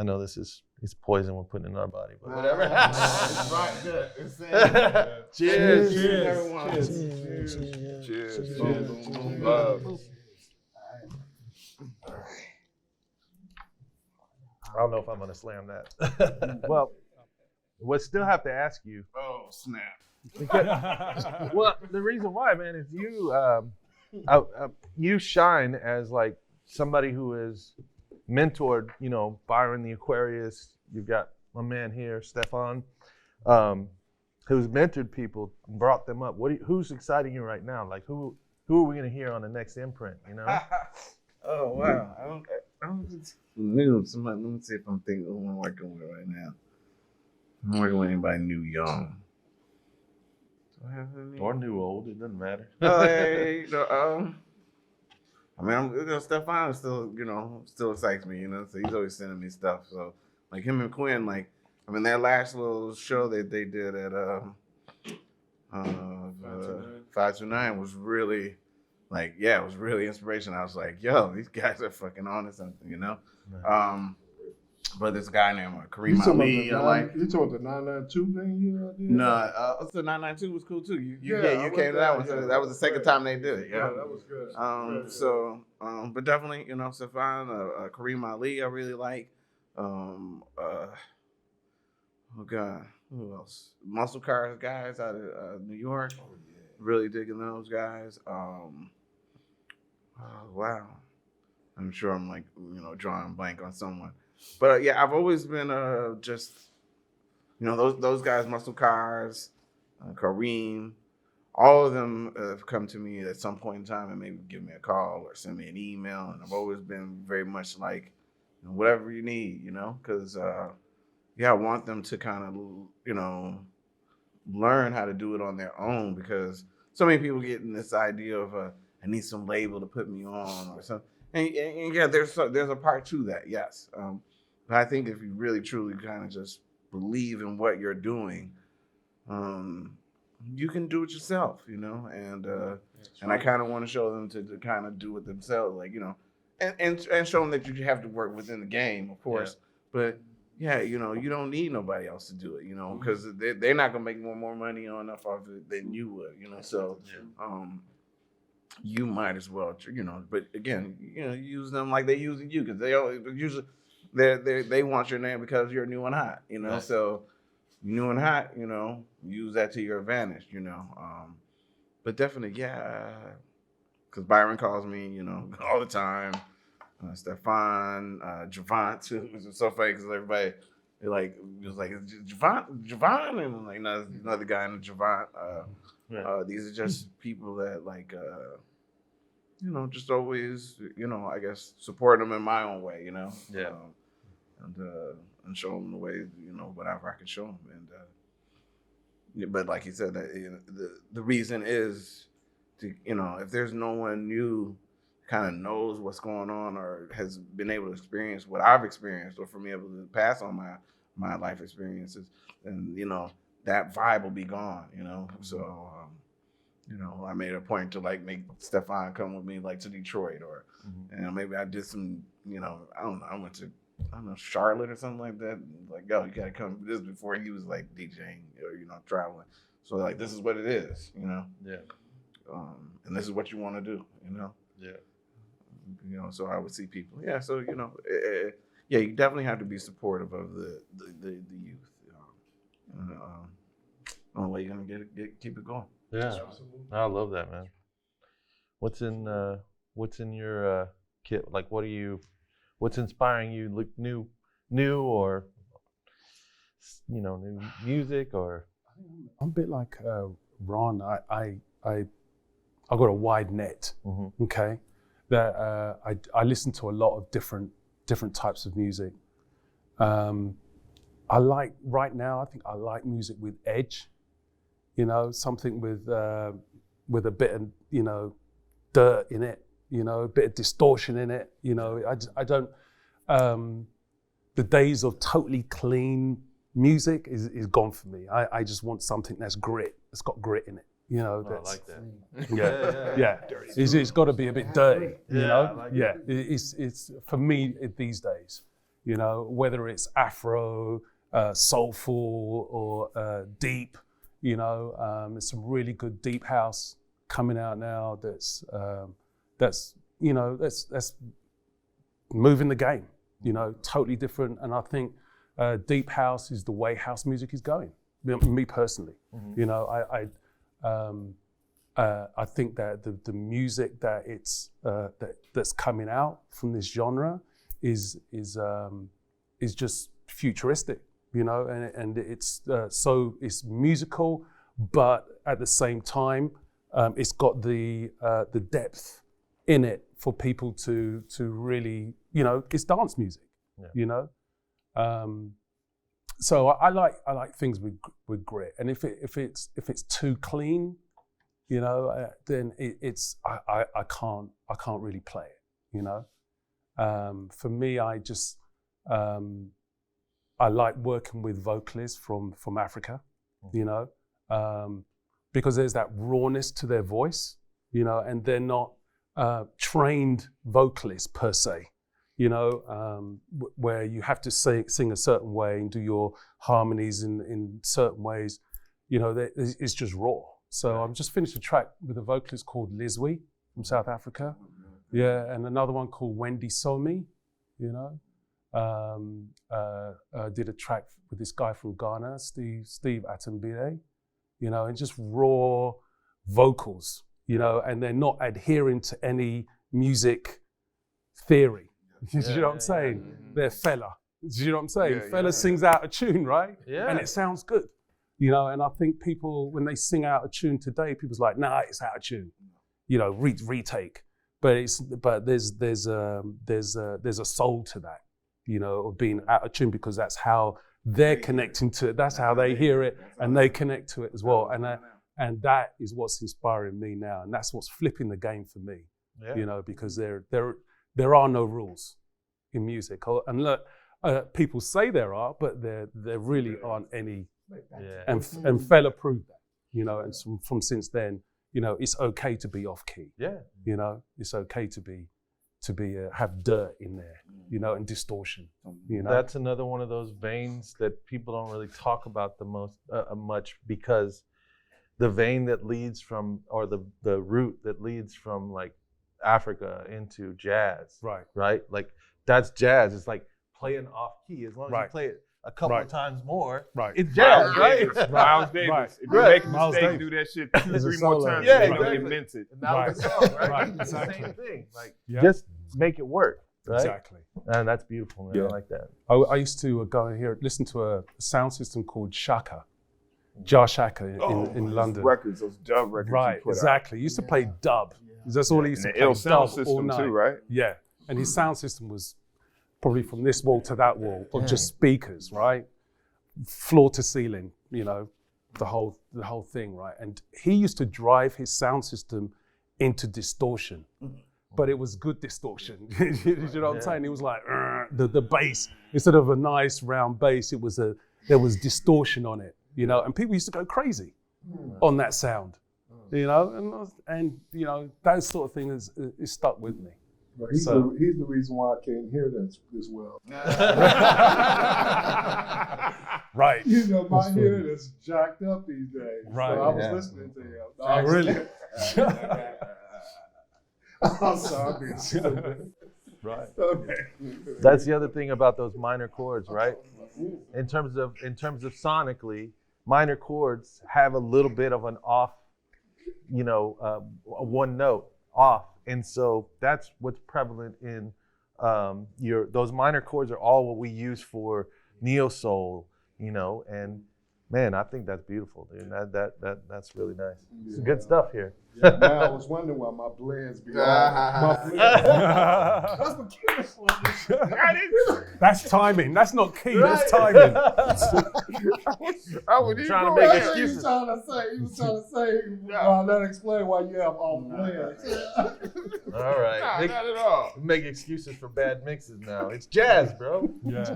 know it's poison we're putting in our body, but whatever. It's right good. Cheers. Cheers, everyone. Cheers. Boom, boom, boom. Love. I don't know if I'm gonna slam that. Well, we'll still have to ask you. Oh, snap. Well, the reason why, man, is you shine as like somebody who is mentored, you know, Byron the Aquarius. You've got my man here, Stefan, who's mentored people and brought them up. Who's exciting you right now? Like who are we gonna hear on the next imprint? You know? Oh wow! I don't. Let me see if I'm thinking who I'm working with right now. I'm working with anybody new, young. Do I have any? Or new, old? It doesn't matter. Hey, I mean, Stefan still excites me, you know. So he's always sending me stuff. So like him and Quinn, like I mean, that last little show that they did at 529 was really like, yeah, it was really inspirational. I was like, yo, these guys are fucking on to something, you know. Right. But this guy named Kareem Ali, you talking about the 992 thing you did? No, the 992 was cool too. You came to that one. So that was the second time they did it. Yeah, that was good. But definitely, you know, Stefan, Kareem Ali, I really like. Oh God, who else? Muscle Cars guys out of New York. Oh, yeah. Really digging those guys. Oh wow, I'm sure I'm like, you know, drawing a blank on someone. But yeah, I've always been just, you know, those guys, Muscle Cars, Kareem, all of them have come to me at some point in time and maybe give me a call or send me an email. And I've always been very much like, you know, whatever you need, you know, because, I want them to kind of, you know, learn how to do it on their own, because so many people get in this idea of, I need some label to put me on or something. And yeah, there's a part to that, yes. But I think if you really truly kind of just believe in what you're doing, you can do it yourself, you know. And I kind of want to show them to kind of do it themselves, like, you know, and show them that you have to work within the game, of course. Yeah. But yeah, you know, you don't need nobody else to do it, you know, because they're not gonna make more money off of it than you would, you know. So, you might as well, you know. But again, you know, use them like they using you, because they always usually they want your name because you're new and hot, you know. Right. So new and hot, you know, use that to your advantage, you know. But definitely, yeah, because Byron calls me, you know, all the time. Stefan, Jovonn too, which is so funny because everybody was like Jovonn, and like another guy in the Jovonn. These are just people that like, you know, just always, you know, I guess support them in my own way, you know. Yeah. And show them the way, you know, whatever I can show them. And but like you said, that, you know, the reason is to, you know, if there's no one new kind of knows what's going on or has been able to experience what I've experienced, or for me able to pass on my life experiences, then, you know, that vibe will be gone, you know. So, you know, I made a point to like make Stefan come with me like to Detroit, or you know, maybe I did some, you know, I don't know, I went to, I don't know, Charlotte or something like that. Like, yo, you gotta come. This before he was like DJing or, you know, traveling. So like, this is what it is, you know. Yeah. And this is what you want to do, you know. Yeah. You know, so I would see people. Yeah. So, you know, yeah, you definitely have to be supportive of the youth. Only way you're gonna keep it going. Yeah, I love that, man. What's in your kit? Like, what's inspiring you? Look new, or, you know, new music, or? I'm a bit like Ron. I got a wide net. Okay, that I listen to a lot of different types of music. I like right now. I think I like music with edge. You know, something with a bit of, you know, dirt in it. You know, a bit of distortion in it. You know, I don't. The days of totally clean music is gone for me. I just want something that's grit. It's got grit in it. You know, I like that. Yeah. It's got to be a bit dirty. You know, like it's for me these days. You know, whether it's Afro, soulful, or deep. You know, there's some really good deep house coming out now. That's you know, that's moving the game. You know, totally different. And I think deep house is the way house music is going. Me personally, you know, I think that the music that that's coming out from this genre is just futuristic. You know, and it's so it's musical, but at the same time, it's got the depth in it for people to really, you know, it's dance music. Yeah. You know, so I like things with grit, and if it's too clean, you know, then I can't really play it. You know, for me, I like working with vocalists from Africa, you know, because there's that rawness to their voice, you know, and they're not trained vocalists per se, you know, where you have to sing a certain way and do your harmonies in certain ways, you know, it's just raw. So I've just finished a track with a vocalist called Lizwi from South Africa, yeah, and another one called Wendy Somi, you know. Did a track with this guy from Ghana, Steve Atambile, you know, and just raw vocals, you know, and they're not adhering to any music theory. Do you know what I'm saying? They're fella. Do you know what I'm saying? Fella sings out a tune, right? Yeah. And it sounds good, you know. And I think people, when they sing out a tune today, people's like, nah, it's out of tune, you know, retake. But there's a soul to that. You know, of being out of tune, because that's how they're connecting to it. That's how they hear it, and they connect to it as well. And that is what's inspiring me now, and that's what's flipping the game for me. Yeah. You know, because there are no rules in music. And look, people say there are, but there really aren't any. Yeah. And Fella proved that, you know, and from since then, you know, it's okay to be off key. Yeah. You know, it's okay to have dirt in there, you know, and distortion. You know, That's another one of those veins that people don't really talk about the most much, because the vein that leads from, or the route that leads from like Africa into jazz, right? Like that's jazz. It's like playing off key. As long as you play it a couple of times more, it's jazz, right? Miles Davis. Right. If you make a Miles mistake, Davis. do that shit 2-3 more times. Yeah, until exactly. it mints it. And that was the song, right? It's exactly. the same thing. Like Yeah. just make it work, right? Exactly. And that's beautiful, man. Yeah. I like that. I used to go and listen to a sound system called Shaka, Shaka in London. Records, those dub records. Right, you put exactly. He used to play dub. That's all he used out. to And the play, ill sound dub all system night. too, right? Yeah, and his sound system was probably from this wall to that wall, or just speakers, right? Floor to ceiling, you know, the whole thing, right? And he used to drive his sound system into distortion, but it was good distortion. You know what I'm saying? It was like the bass, instead of a nice round bass, there was distortion on it, you know, and people used to go crazy on that sound, you know, and you know, that sort of thing is stuck with me. Well, he's the reason why I can't hear this well. Right. You know, my hearing is jacked up these days. Right. So I was listening to him. Oh, really? I'm sorry, I'm being stupid. Right. Okay. That's the other thing about those minor chords, right? In terms of sonically, minor chords have a little bit of an off, you know, one note off, and so that's what's prevalent in those minor chords are all what we use for neo soul, you know, and man, I think that's beautiful, dude. That's really nice. It's good stuff here. Yeah, man, I was wondering why my blends be off. That's what Kemit was. That's timing. That's not key. That's timing. I would even Trying to go make there. excuses. He was trying to say, well, that explain why you have off blends. All right. Nah, not at all. Make excuses for bad mixes now. It's jazz, bro. Yeah.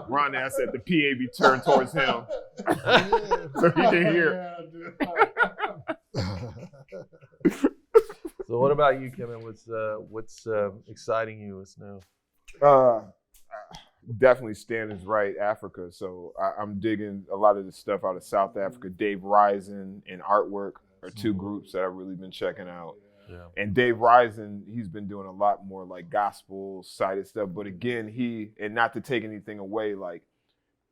Ron asked that the PA be turned towards him so he can hear. So what about you, Kevin? What's exciting you? What's new? Definitely Stan is right, Africa. So I'm digging a lot of the stuff out of South Africa. Dave Risen and Artwork are two groups that I've really been checking out. Yeah. And Dave Risen, he's been doing a lot more like gospel sided stuff. But again, and not to take anything away, like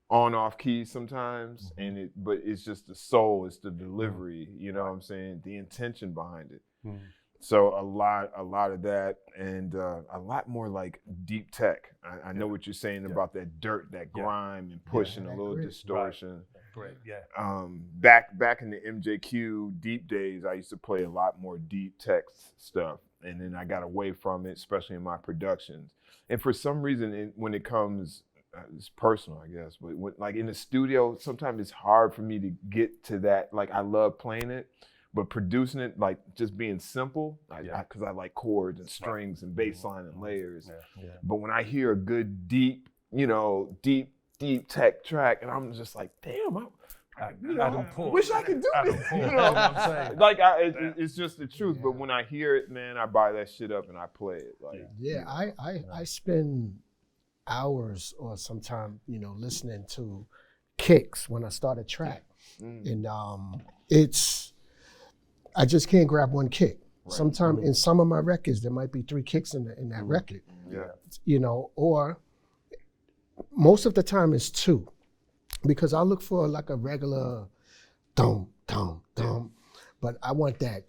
on off key sometimes, but it's just the soul, it's the delivery, you know what I'm saying? The intention behind it. So a lot of that, and a lot more like deep tech. I know what you're saying about that dirt, that grime, and pushing a little distortion. Great, yeah. Back in the MJQ deep days, I used to play a lot more deep tech stuff, and then I got away from it, especially in my productions. And for some reason, when it comes, it's personal, I guess, but like in the studio, sometimes it's hard for me to get to that. Like I love playing it, but producing it, like just being simple, because I like chords and strings and bass line and layers. Yeah. But when I hear a good deep tech track, and I'm just like, damn, I wish I could do this. You know what I'm saying? Like, it's just the truth. But when I hear it, man, I buy that shit up and I play it. Like, I spend hours or sometime, you know, listening to kicks when I start a track, and I just can't grab one kick. Right. Sometimes in some of my records, there might be 3 kicks in that record. Yeah. You know, or most of the time it's 2, because I look for like a regular dum dum dum, but I want that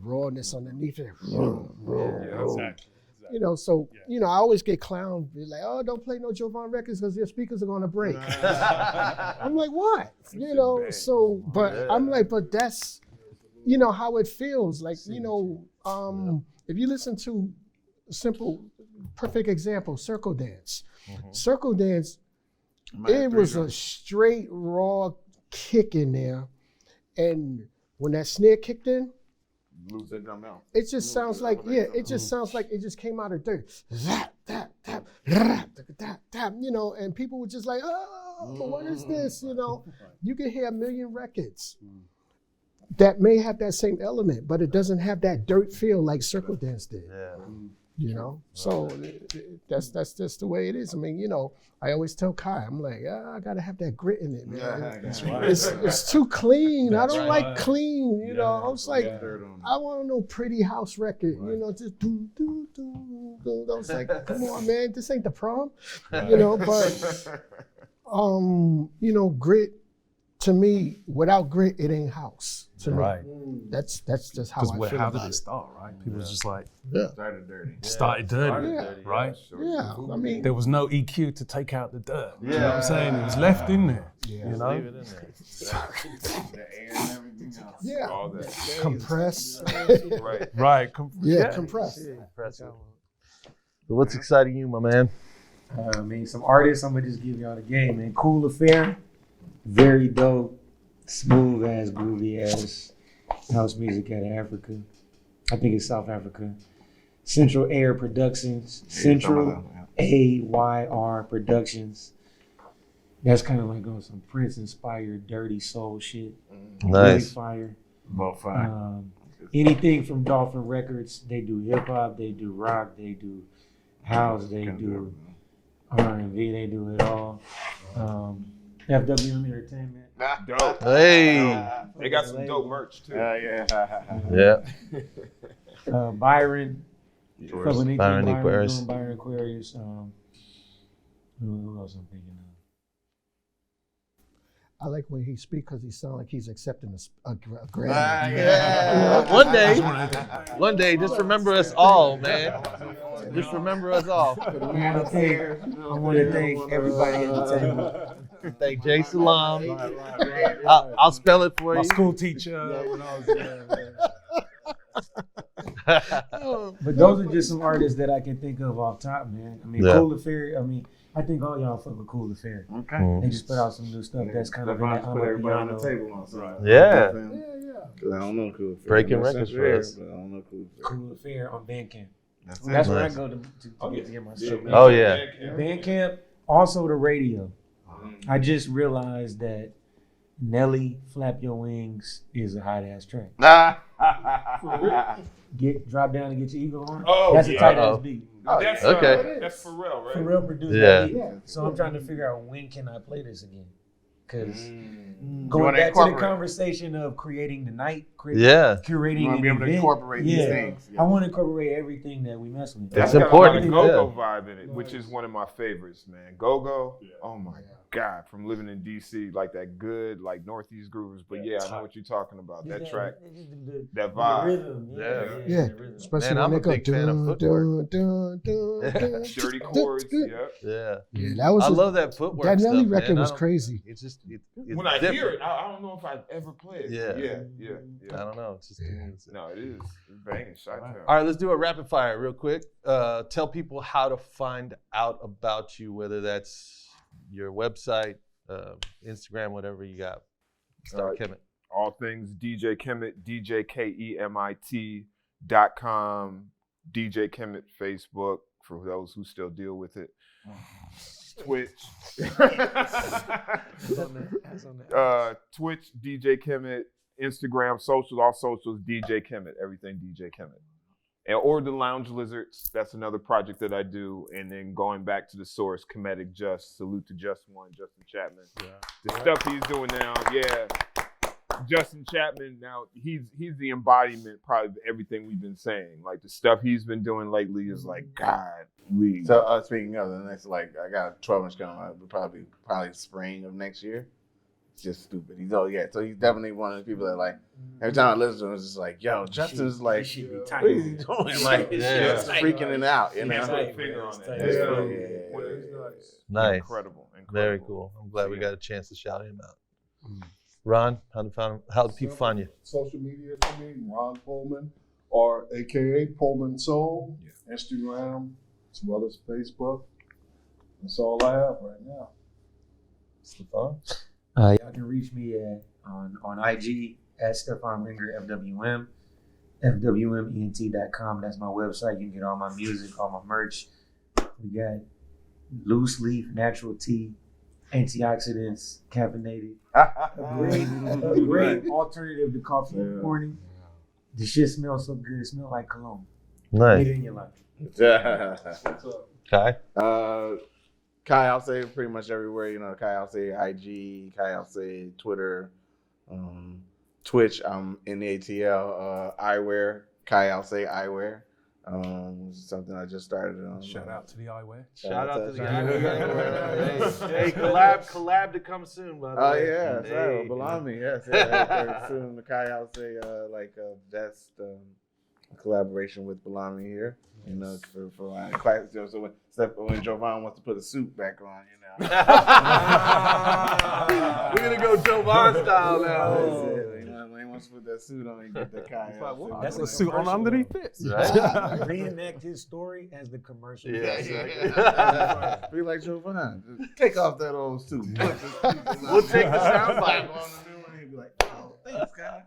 rawness underneath it. Exactly. You know, so you know, I always get clowned, be like, "Oh, don't play no Jovonn records because your speakers are gonna break." I'm like, "What?" You know, so but I'm like, but that's, you know, how it feels. Like, you know, if you listen to simple, perfect example, Circle Dance. Circle Dance, it was a straight raw kick in there, and when that snare kicked in, lose that dumb out. It just sounds like, yeah, it just sounds like it just came out of dirt. Tap, tap, tap, tap, tap, tap, you know, and people were just like, oh, what is this? You know, you can hear a million records that may have that same element, but it doesn't have that dirt feel like Circle Dance did. Yeah. You know, so that's just the way it is. I mean, you know, I always tell Kai, I'm like, I gotta have that grit in it, man. It's too clean. I don't like clean. You know, I was like, I want no pretty house record. You know, just do do do do. I was like, come on, man, this ain't the prom. You know, but you know, grit. To me, without grit, it ain't house. To me, that's just how I feel how about did it start, right? People was just like Started dirty. started dirty, right? Yeah, I mean, There was no EQ to take out the dirt. You know what I'm saying? It was left in there. Yeah. You know? Leave it in there. The air and everything else. yeah, All that. compress. Right. Right. Compress. Impressive. So what's exciting you, my man? I mean, some artists, I'm gonna just give y'all the game, man. Cool Affair, very dope, smooth ass, groovy ass house music out of Africa. I think it's South Africa. Central Air Productions, Central AYR Productions. That's kind of like on some Prince inspired dirty soul shit. Really Nice. fire. Both fine. Anything from Dolphin Records, they do hip hop, they do rock, they do house, they do R&B, they do it all. FWM Entertainment. Dope. Hey. They got some dope merch too. Yeah. Byron. Byron Byron Aquarius. doing Byron Aquarius. Who else I'm thinking of? I like when he speaks because he sounds like he's accepting a Grammy. Yeah. One day, just remember us all, man. Just remember us all. I want to thank everybody at the table. Thank Jay Salam. I'll spell it for My you. school teacher when I was But those are just some artists that I can think of off top, man. I mean, Yeah. Cool Affair. I mean, I think all y'all fuck with Cool Affair. Okay. They just put out some new stuff that's kind of in that Put everybody on the Amapiano. table on something. Yeah. Cause I don't know Cool Affair. Breaking I know records Central for Air, us. but I don't know Cool Affair. Cool Affair on Bandcamp. That's That's where I Nice. go to get my shit. Oh, yeah. Bandcamp, also the radio. I just realized that Nelly Flap Your Wings is a hot ass track. Drop down and get your ego on. Oh, That's a tight Uh-oh. ass beat. That's Okay. That's Pharrell, right? Pharrell produced Yeah. that beat. So I'm trying to figure out when can I play this again. Because You going wanna back to the incorporate. conversation of creating the night, Yeah. curating You wanna an be able to event, incorporate these things. I want to incorporate everything that we mess with. It's That's got important, a lot of go-go yeah. vibe in it, which is one of my favorites, man. Go-go, oh my God, from living in DC, like that good, like Northeast groovers. But yeah, I know what you're talking about. That track, that the vibe. rhythm, Yeah, the rhythm. especially Man, I'm when a they go big fan of dun, footwork. dun, dun, dun, dun, Dirty dun, chords, dun. yeah. Yeah. Yeah, that was I love that footwork that Nelly stuff, record man. was I don't- crazy. It's just, it's When I different. hear it, I don't know if I've ever played it. Yeah. Yeah. I don't know. It's just No, it is. It's banging. Shot town. All right, let's do a rapid fire real quick. Tell people how to find out about you, whether that's your website, Instagram, whatever you got. Start Kemit. All things DJ Kemit, DJKEMIT.com, DJ Kemit Facebook, for those who still deal with it. Twitch. Twitch, DJ Kemit, Instagram, socials, all socials, DJ Kemit, everything DJ Kemit. Or the Lounge Lizards, that's another project that I do. And then going back to the source, Comedic Just, salute to Just One, Justin Chapman. The stuff he's doing now, Justin Chapman, now he's the embodiment probably of everything we've been saying. Like the stuff he's been doing lately is like, God, we. So speaking of the next, like I got a 12-inch coming out, probably spring of next year. It's just stupid. So he's definitely one of the people that like every time I listen to him, it's just like, yo, Justin's like, This shit be what tight. is he doing? Like, Yeah. freaking it out, you He has know? a finger on it. Nice. Incredible. Very cool. I'm glad we got a chance to shout him out. Ron, how do people find you? Social media for me, Ron Pullman, or AKA Pullman Soul, Instagram, as well as Facebook. That's all I have right now. Stefan? Y'all can reach me on IG at Stefan Ringer FWM, fwment.com. That's my website. You can get all my music, all my merch. We got loose leaf, natural tea, antioxidants, caffeinated. A great alternative to coffee in the morning. The shit smells so good. It smells like cologne. Nice. Get it in your life. Kai? Kai Alcé pretty much everywhere. You know, Kai Alcé, IG, Kai Alcé, Twitter, Twitch. I'm NDATL eyewear. Kai Alcé eyewear. Something I just started on. Shout out to the eyewear. Shout out to the eyewear. Hey, collab to come soon, by the way. Oh yeah, that's right. Balami, yes. Yeah, soon the Kai Alcé, that's the collaboration with Balami here. You know, for my class. So when Jovonn wants to put a suit back on, you know. We're gonna go Jovonn style now. You know, when he wants to put that suit on and get the Kai. That's a suit on underneath this. Right? Reenact his story as the commercial. Yeah. Be like Jovonn. Just take off that old suit. We'll take the soundbite. on the new one and be like, oh, thanks, Kai.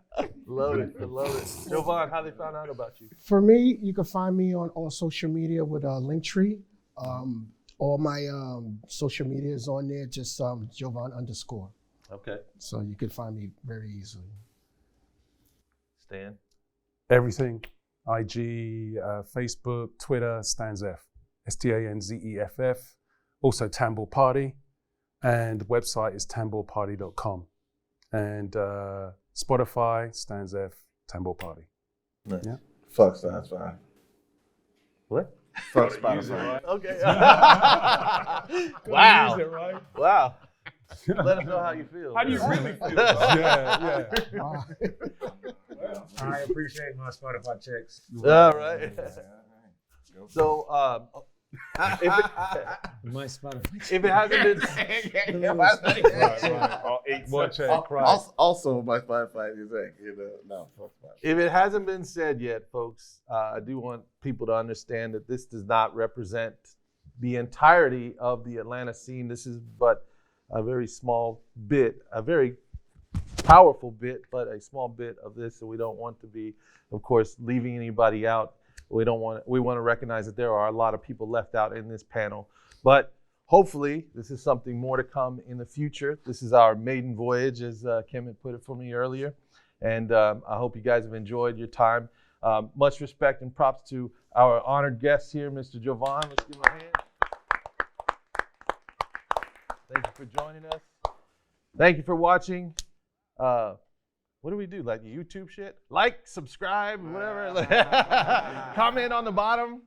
Love it. Jovonn, how they found out about you? For me, you can find me on all social media with a Linktree. All my social media is on there, just Jovonn_. Okay. So you can find me very easily. Stan? Everything. IG, Facebook, Twitter, Stan Zeff. STANZEFF. Also Tambor Party. And the website is tamborparty.com. And Spotify, Stan Zeff, Tambor Party. Nice. Yeah. Fuck Spotify. What? Fuck Spotify. Okay. Wow. Use it, right? Wow. Let us know how you feel. How do you really feel? Yeah. I appreciate my Spotify checks. All right. So, My Spotify. if it hasn't been, All 8 One cents. check, right? Also, my Spotify is like, no, fuck Spotify. if it hasn't been said yet, folks, I do want people to understand that this does not represent the entirety of the Atlanta scene. This is but a very small bit, a very powerful bit, but a small bit of this. So we don't want to be, of course, leaving anybody out. We want to recognize that there are a lot of people left out in this panel. But hopefully, this is something more to come in the future. This is our maiden voyage, as Kemit put it for me earlier. And I hope you guys have enjoyed your time. Much respect and props to our honored guest here, Mr. Jovonn. Let's give him a hand. Thank you for joining us. Thank you for watching. What do we do? Like YouTube shit? Like, subscribe, whatever. Comment on the bottom.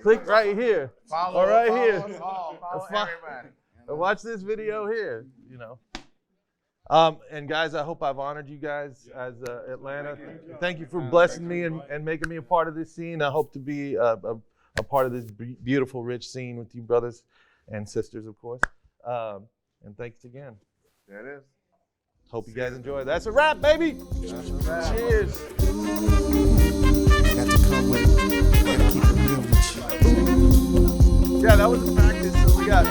Click right here. Follow, or right follow here. us all. Follow everybody. Or watch this video here, you know. And guys, I hope I've honored you guys as Atlanta. Thank you for blessing me and making me a part of this scene. I hope to be a part of this beautiful, rich scene with you brothers and sisters, of course. And thanks again. There it is. Hope you guys enjoy. That's a wrap, baby. Cheers. Got to come with it. Gotta keep it real with you. Yeah, that was a practice. So we got.